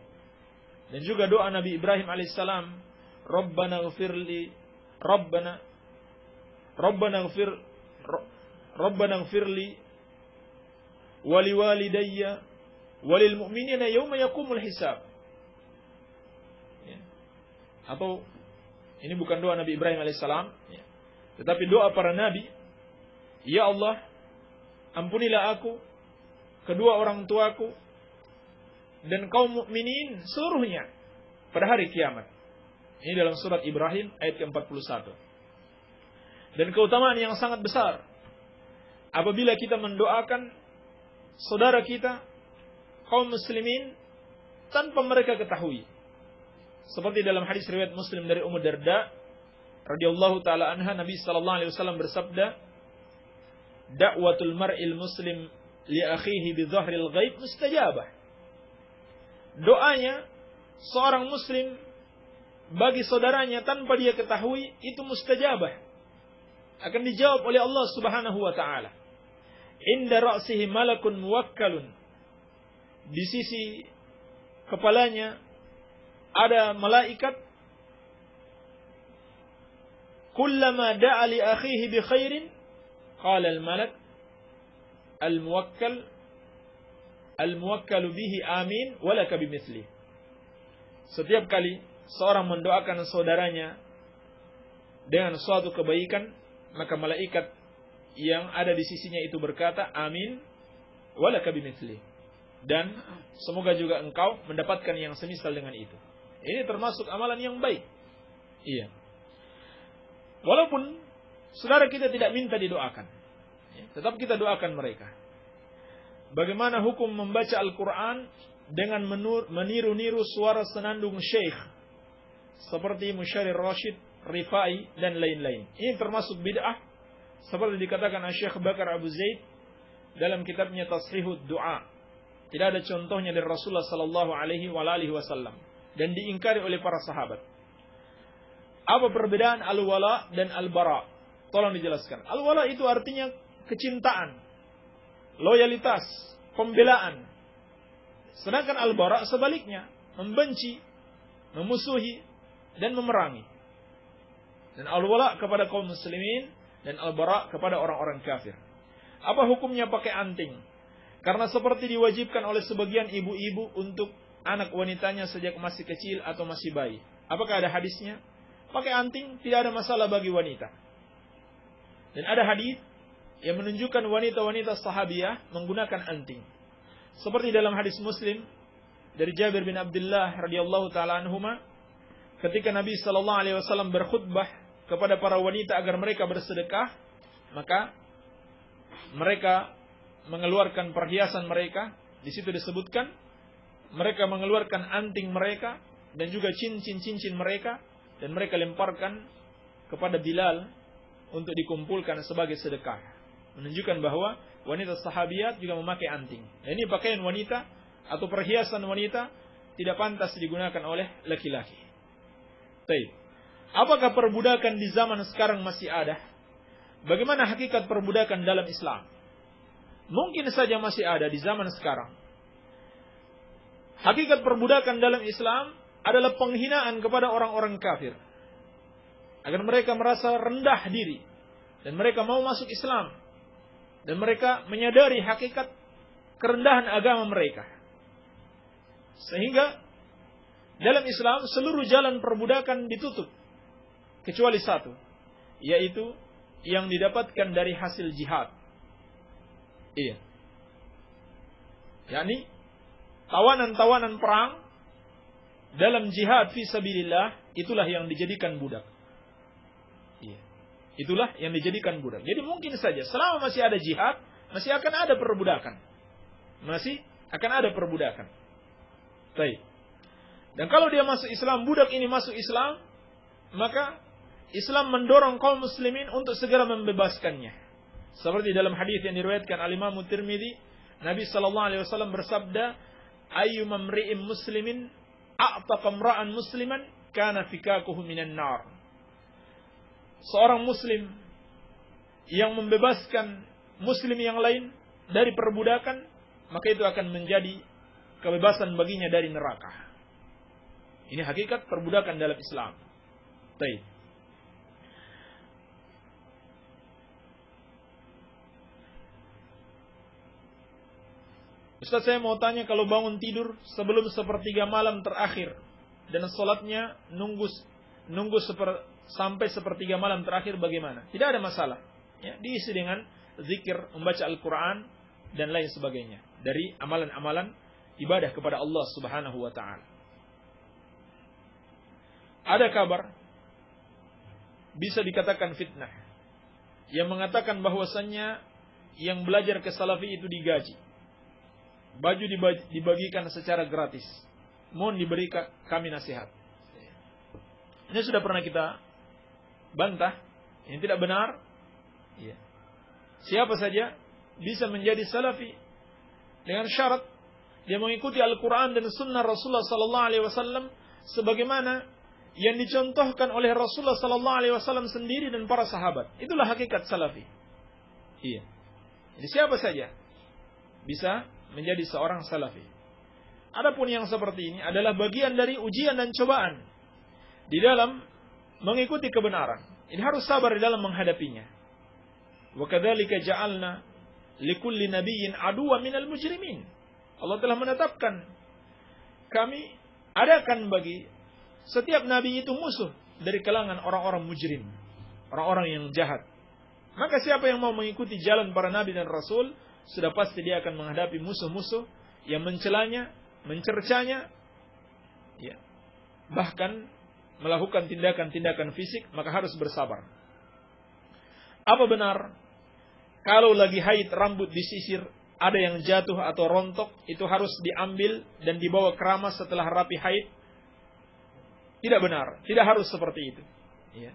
Dan juga doa Nabi Ibrahim alaihissalam, "Rabbana ighfirli Rabbana ighfirli wali walidayya walil mu'minina yawma yaqumul hisab." Ya. Atau ini bukan doa Nabi Ibrahim alaihissalam, ya, tetapi doa para nabi, "Ya Allah, ampunilah aku, kedua orang tuaku, dan kaum mukminin seluruhnya pada hari kiamat." Ini dalam surat Ibrahim ayat ke-41. Dan keutamaan yang sangat besar apabila kita mendoakan saudara kita kaum muslimin tanpa mereka ketahui. Seperti dalam hadis riwayat Muslim dari Ummu Darda radhiyallahu taala anha, Nabi sallallahu alaihi wasallam bersabda, "Da'watul mar'il muslim li akhihi bi dhahril ghaib mustajabah." Doanya seorang muslim bagi saudaranya tanpa dia ketahui itu mustajabah. akan dijawab oleh Allah Subhanahu wa taala. Inda ra'sihi malakun muwakkalun. Di sisi kepalanya ada malaikat. Kullama da'a li akhihi bi khairin qala al-malak al-muwakkal bihi amin wa laka bimithli. Setiap kali seorang mendoakan saudaranya dengan suatu kebaikan, maka malaikat yang ada di sisinya itu berkata, amin wa laka bimithli. Dan semoga juga engkau mendapatkan yang semisal dengan itu. Ini termasuk amalan yang baik. Iya. Walaupun saudara kita tidak minta didoakan, tetap kita doakan mereka. Bagaimana hukum membaca Al-Quran dengan meniru-niru suara senandung syekh seperti Musyarir Rashid, Rifai, dan lain-lain. Ini termasuk bid'ah seperti dikatakan Syekh Bakar Abu Zaid dalam kitabnya Tashihud Du'a. Tidak ada contohnya dari Rasulullah sallallahu alaihi wasallam dan diingkari oleh para sahabat. Apa perbedaan al-wala dan al-bara? Tolong dijelaskan. Al-wala itu artinya kecintaan, loyalitas, pembelaan. Sedangkan al-bara sebaliknya, membenci, memusuhi, dan memerangi. Dan al-wala kepada kaum muslimin dan al-bara kepada orang-orang kafir. Apa hukumnya pakai anting? Karena seperti diwajibkan oleh sebagian ibu-ibu untuk anak wanitanya sejak masih kecil atau masih bayi. Apakah ada hadisnya? Pakai anting tidak ada masalah bagi wanita. Dan ada hadis yang menunjukkan wanita-wanita sahabiyah menggunakan anting. Seperti dalam hadis Muslim dari Jabir bin Abdullah radhiyallahu taala anhuma, ketika Nabi sallallahu alaihi wasallam berkhutbah kepada para wanita agar mereka bersedekah, maka mereka mengeluarkan perhiasan mereka. Di situ disebutkan mereka mengeluarkan anting mereka dan juga cincin-cincin mereka, dan mereka lemparkan kepada Bilal untuk dikumpulkan sebagai sedekah. Menunjukkan bahwa wanita sahabiyat juga memakai anting. Dan ini pakaian wanita atau perhiasan wanita tidak pantas digunakan oleh laki-laki. Baik. Apakah perbudakan di zaman sekarang masih ada? Bagaimana hakikat perbudakan dalam Islam? Mungkin saja masih ada di zaman sekarang. Hakikat perbudakan dalam Islam adalah penghinaan kepada orang-orang kafir, agar mereka merasa rendah diri dan mereka mau masuk Islam, dan mereka menyadari hakikat kerendahan agama mereka. Sehingga dalam Islam seluruh jalan perbudakan ditutup kecuali satu, yaitu yang didapatkan dari hasil jihad. Iya. Yakni tawanan-tawanan perang dalam jihad fi sabilillah, itulah yang dijadikan budak. Iya. Itulah yang dijadikan budak. Jadi mungkin saja selama masih ada jihad, masih akan ada perbudakan. Masih akan ada perbudakan. Baik. Dan kalau dia masuk Islam, budak ini masuk Islam, maka Islam mendorong kaum muslimin untuk segera membebaskannya. Seperti dalam hadis yang diriwayatkan Al-Imam Tirmidzi, Nabi sallallahu alaihi wasallam bersabda, "Ayyuma mri'in muslimin a'taqa imra'an musliman kana fikakuhu minan nar." Seorang muslim yang membebaskan muslim yang lain dari perbudakan, maka itu akan menjadi kebebasan baginya dari neraka. Ini hakikat perbudakan dalam Islam. Baik. Ustaz, saya mau tanya, kalau bangun tidur sebelum sepertiga malam terakhir dan sholatnya nunggu sampai sepertiga malam terakhir, bagaimana? Tidak ada masalah. Ya, diisi dengan zikir, membaca Al-Quran dan lain sebagainya dari amalan-amalan ibadah kepada Allah Subhanahu wa taala. Ada kabar bisa dikatakan fitnah yang mengatakan bahwasannya yang belajar ke salafi itu digaji. Baju dibagikan secara gratis. Mohon diberi kami nasihat. Ini sudah pernah kita bantah. Ini tidak benar. Ya. Siapa saja bisa menjadi salafi dengan syarat dia mengikuti Al-Quran dan Sunnah Rasulullah Sallallahu Alaihi Wasallam sebagaimana yang dicontohkan oleh Rasulullah sallallahu alaihi wasallam sendiri dan para sahabat. Itulah hakikat salafi. Iya. Jadi siapa saja bisa menjadi seorang salafi. Adapun yang seperti ini adalah bagian dari ujian dan cobaan di dalam mengikuti kebenaran. Ini harus sabar di dalam menghadapinya. Wa kadzalika ja'alna likulli nabiyyin aduwwan minal mujrimin. Allah telah menetapkan, kami adakan bagi setiap nabi itu musuh dari kalangan orang-orang mujrim, orang-orang yang jahat. Maka siapa yang mau mengikuti jalan para nabi dan rasul, sudah pasti dia akan menghadapi musuh-musuh yang mencelanya, mencercanya, ya, bahkan melakukan tindakan-tindakan fisik, maka harus bersabar. Apa benar kalau lagi haid rambut disisir, ada yang jatuh atau rontok, itu harus diambil dan dibawa keramas setelah rapi haid? Tidak benar, tidak harus seperti itu. Ya.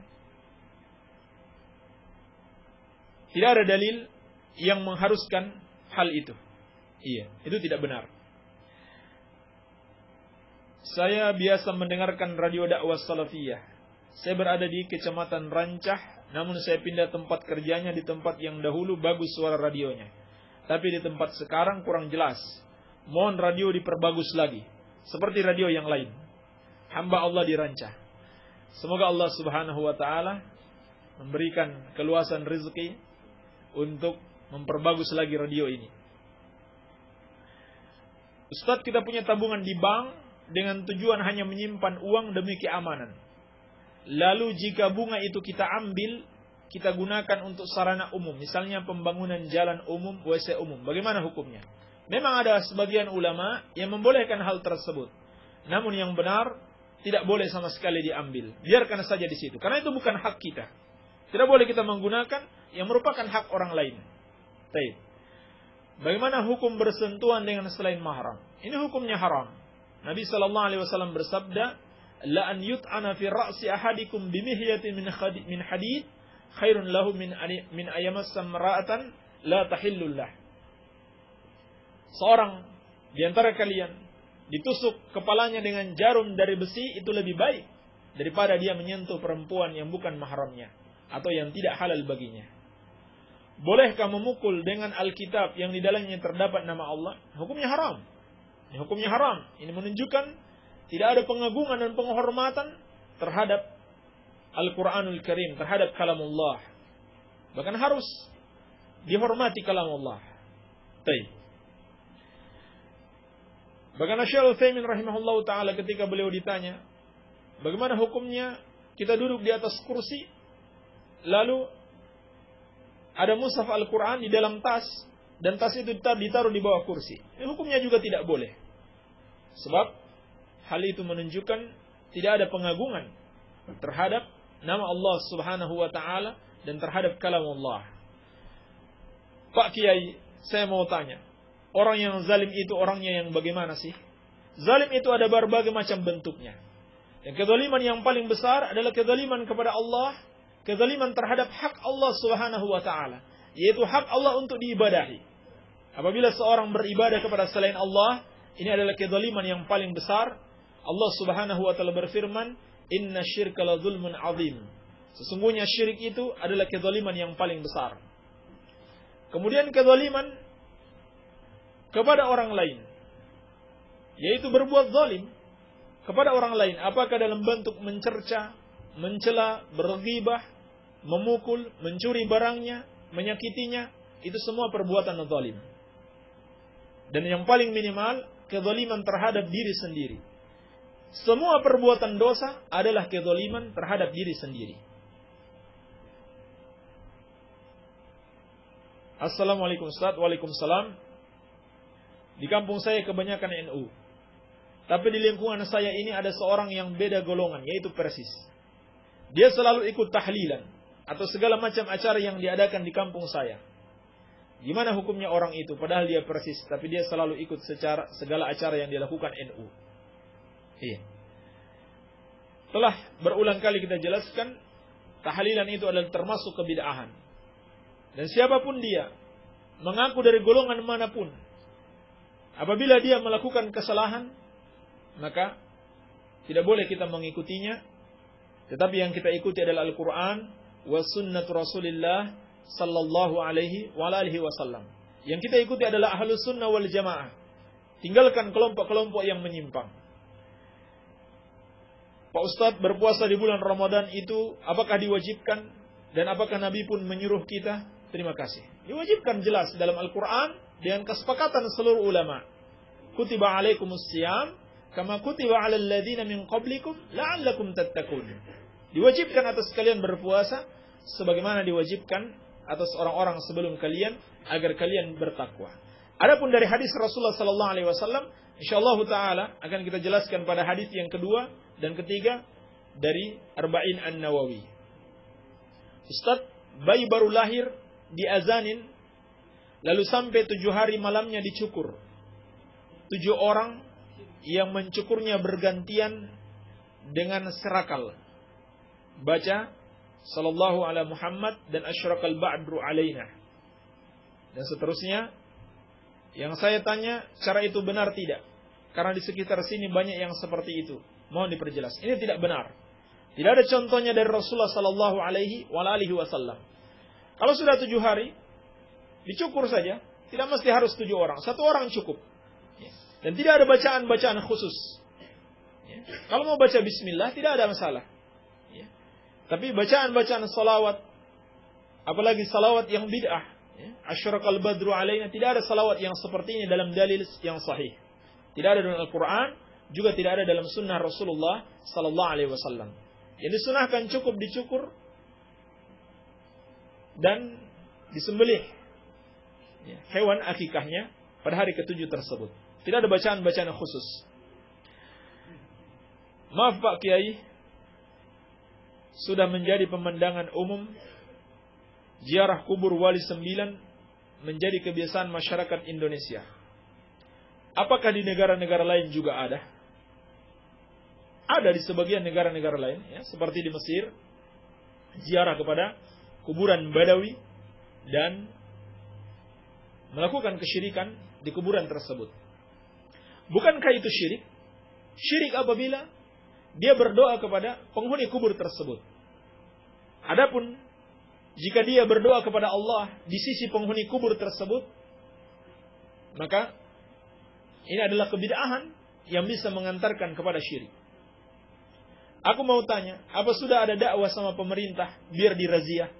Tidak ada dalil yang mengharuskan hal itu. Iya, itu tidak benar. Saya biasa mendengarkan radio dakwah salafiyah. Saya berada di Kecamatan Rancah, namun saya pindah tempat kerjanya di tempat yang dahulu bagus suara radionya. Tapi di tempat sekarang kurang jelas. Mohon radio diperbagus lagi, seperti radio yang lain. Hamba Allah di Rancah. Semoga Allah Subhanahu wa taala memberikan keluasan rezeki untuk memperbagus lagi radio ini. Ustaz, kita punya tabungan di bank dengan tujuan hanya menyimpan uang demi keamanan. Lalu jika bunga itu kita ambil, kita gunakan untuk sarana umum, misalnya pembangunan jalan umum, WC umum. Bagaimana hukumnya? Memang ada sebagian ulama yang membolehkan hal tersebut. Namun yang benar, tidak boleh sama sekali diambil. Biarkan saja di situ. Karena itu bukan hak kita. Tidak boleh kita menggunakan yang merupakan hak orang lain. Baik. Bagaimana hukum bersentuhan dengan selain mahram? Ini hukumnya haram. Nabi SAW bersabda, la an yut'ana fi ra'si ahadikum bimihyatin min hadid khairun lahu min ayamassa imra'atan la tahillullah. Seorang di antara kalian ditusuk kepalanya dengan jarum dari besi itu lebih baik daripada dia menyentuh perempuan yang bukan mahramnya atau yang tidak halal baginya. Bolehkah memukul dengan Alkitab yang di dalamnya terdapat nama Allah? Hukumnya haram. Ini hukumnya haram. Ini menunjukkan tidak ada pengagungan dan penghormatan terhadap Al-Quranul Karim, terhadap kalamullah. Bahkan harus dihormati kalamullah. Baik. Bahkan Syekh Al-Utsaimin rahimahullah ta'ala ketika beliau ditanya, bagaimana hukumnya kita duduk di atas kursi, lalu ada mushaf Al-Quran di dalam tas, dan tas itu ditaruh di bawah kursi. Ini hukumnya juga tidak boleh. Sebab hal itu menunjukkan tidak ada pengagungan terhadap nama Allah Subhanahu wa ta'ala dan terhadap kalam Allah. Pak Kiai, saya mau tanya, orang yang zalim itu orangnya yang bagaimana sih? Zalim itu ada berbagai macam bentuknya. Dan kezaliman yang paling besar adalah kezaliman kepada Allah, kezaliman terhadap hak Allah Subhanahu wa ta'ala, yaitu hak Allah untuk diibadahi. Apabila seorang beribadah kepada selain Allah, ini adalah kezaliman yang paling besar. Allah Subhanahu wa ta'ala berfirman, inna syirka la zulmun azim. Sesungguhnya syirik itu adalah kezaliman yang paling besar. Kemudian kezaliman kepada orang lain, yaitu berbuat zalim kepada orang lain, apakah dalam bentuk mencerca, mencela, berghibah, memukul, mencuri barangnya, menyakitinya, itu semua perbuatan zalim. Dan yang paling minimal, kezaliman terhadap diri sendiri. Semua perbuatan dosa adalah kezaliman terhadap diri sendiri. Assalamualaikum Ustaz. Waalaikumsalam. Di kampung saya kebanyakan NU. Tapi di lingkungan saya ini ada seorang yang beda golongan, yaitu Persis. Dia selalu ikut tahlilan atau segala macam acara yang diadakan di kampung saya. Gimana hukumnya orang itu? Padahal dia Persis, tapi dia selalu ikut segala acara yang dilakukan NU. Iya. Telah berulang kali kita jelaskan, tahlilan itu adalah termasuk kebid'ahan. Dan siapapun dia, mengaku dari golongan manapun, apabila dia melakukan kesalahan, maka tidak boleh kita mengikutinya Tetapi yang kita ikuti adalah Al-Quran wa sunnatu Rasulillah sallallahu alaihi wa alihi wasallam. Yang kita ikuti adalah Ahlus Sunnah wal Jamaah. Tinggalkan kelompok-kelompok yang menyimpang. Pak Ustadz, berpuasa di bulan Ramadan itu apakah diwajibkan? Dan apakah Nabi pun menyuruh kita? Terima kasih. Diwajibkan jelas dalam Al-Quran dengan kesepakatan seluruh ulama. Kutiba alaikumus siyam kama kutiba alal ladzina min qablikum la'allakum tattaqun. Diwajibkan atas kalian berpuasa sebagaimana diwajibkan atas orang-orang sebelum kalian agar kalian bertakwa. Adapun dari hadis Rasulullah sallallahu alaihi wasallam, insyaallah taala akan kita jelaskan pada hadis yang kedua dan ketiga dari Arba'in An-Nawawi. Ustaz, bayi baru lahir diazanin lalu sampai 7 hari malamnya dicukur. 7 orang yang mencukurnya bergantian dengan serakal. Baca sallallahu ala Muhammad dan asyraqal ba'dru alaina. Dan seterusnya. Yang saya tanya, cara itu benar tidak? Karena di sekitar sini banyak yang seperti itu. Mohon diperjelas. Ini tidak benar. Tidak ada contohnya dari Rasulullah sallallahu alaihi wasallam. Kalau sudah 7 hari, dicukur saja. Tidak mesti harus 7 orang. 1 orang cukup. Dan tidak ada bacaan-bacaan khusus. Kalau mau baca bismillah, tidak ada masalah. Tapi bacaan-bacaan salawat, apalagi salawat yang bid'ah, asyraqal badru alaina, tidak ada salawat yang seperti ini dalam dalil yang sahih. Tidak ada dalam Al-Quran, juga tidak ada dalam sunnah Rasulullah sallallahu alaihi wasallam. Yang disunahkan cukup dicukur dan disembelih hewan akikahnya pada hari ke-7 tersebut. Tidak ada bacaan-bacaan khusus. Maaf Pak Kiai, sudah menjadi pemandangan umum ziarah kubur Wali 9 menjadi kebiasaan masyarakat Indonesia. Apakah di negara-negara lain juga ada? Ada di sebagian negara-negara lain, ya, seperti di Mesir, ziarah kepada kuburan Badawi dan melakukan kesyirikan di kuburan tersebut. Bukankah itu syirik? Syirik apabila dia berdoa kepada penghuni kubur tersebut. Adapun jika dia berdoa kepada Allah di sisi penghuni kubur tersebut, maka ini adalah kebid'ahan yang bisa mengantarkan kepada syirik. Aku mau tanya, apa sudah ada dakwah sama pemerintah biar dirazia?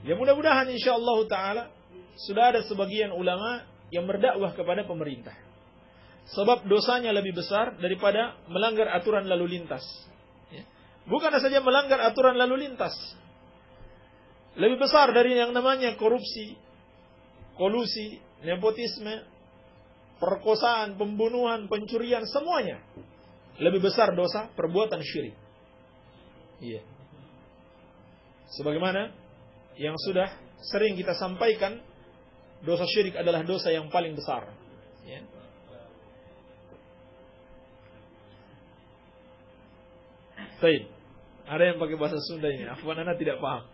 Ya mudah-mudahan insyaallah ta'ala sudah ada sebagian ulama yang berdakwah kepada pemerintah. Sebab dosanya lebih besar daripada melanggar aturan lalu lintas. Bukan saja melanggar aturan lalu lintas. Lebih besar dari yang namanya korupsi, kolusi, nepotisme, perkosaan, pembunuhan, pencurian, semuanya. Lebih besar dosa perbuatan syirik. Iya. Sebagaimana yang sudah sering kita sampaikan, dosa syirik adalah dosa yang paling besar. Ya. Baik. Ada yang pakai bahasa Sunda ini. Afwan, ana tidak paham.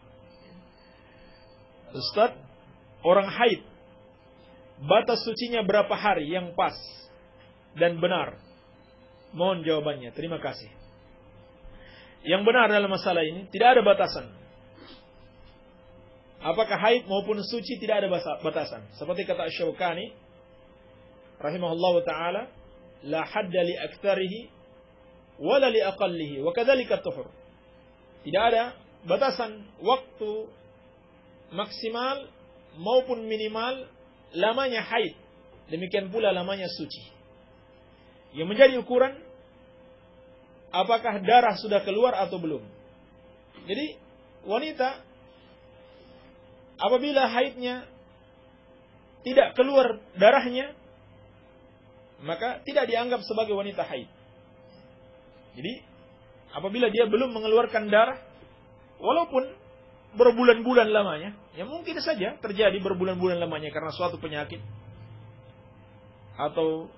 Ustaz, orang haid, batas sucinya berapa hari yang pas dan benar? Mohon jawabannya. Terima kasih. Yang benar dalam masalah ini, tidak ada batasan. Apakah haid maupun suci tidak ada batasan. Seperti kata Asy-Syaukani rahimahullahu taala, la hadda li aktsarihi wala li aqallihi wa kadzalika at-tuhur. Tidak ada batasan waktu maksimal maupun minimal lamanya haid. Demikian pula lamanya suci. Yang menjadi ukuran apakah darah sudah keluar atau belum. Jadi wanita apabila haidnya tidak keluar darahnya, maka tidak dianggap sebagai wanita haid. Jadi apabila dia belum mengeluarkan darah, walaupun berbulan-bulan lamanya, ya mungkin saja terjadi berbulan-bulan lamanya karena suatu penyakit atau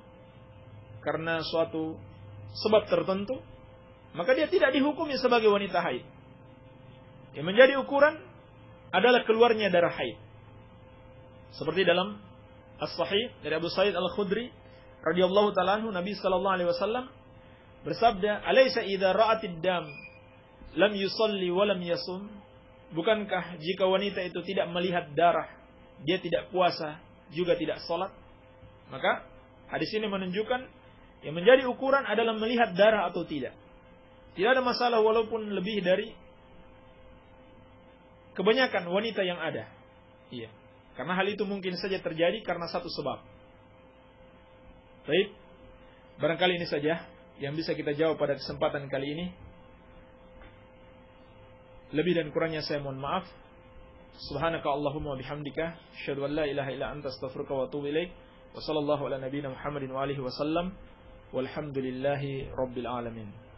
karena suatu sebab tertentu, maka dia tidak dihukumi sebagai wanita haid. Yang menjadi ukuran adalah keluarnya darah haid. Seperti dalam As-Sahih dari Abu Sa'id Al-Khudri radhiyallahu ta'ala anhu, Nabi sallallahu alaihi wasallam bersabda, "Alaysa idza ra'atid dam lam yusalli wa lam yasum?" Bukankah jika wanita itu tidak melihat darah, dia tidak puasa, juga tidak salat? Maka hadis ini menunjukkan yang menjadi ukuran adalah melihat darah atau tidak. Tidak ada masalah walaupun lebih dari kebanyakan wanita yang ada. Iya. Karena hal itu mungkin saja terjadi karena satu sebab. Baik. Barangkali ini saja yang bisa kita jawab pada kesempatan kali ini. Lebih dan kurangnya saya mohon maaf. Subhanaka Allahumma bihamdika asyhadu an la ilaha illa anta astaghfiruka wa atubu ilaik. Wa sallallahu ala nabiyyina Muhammadin wa alihi wa sallam. Walhamdulillahi rabbil alamin.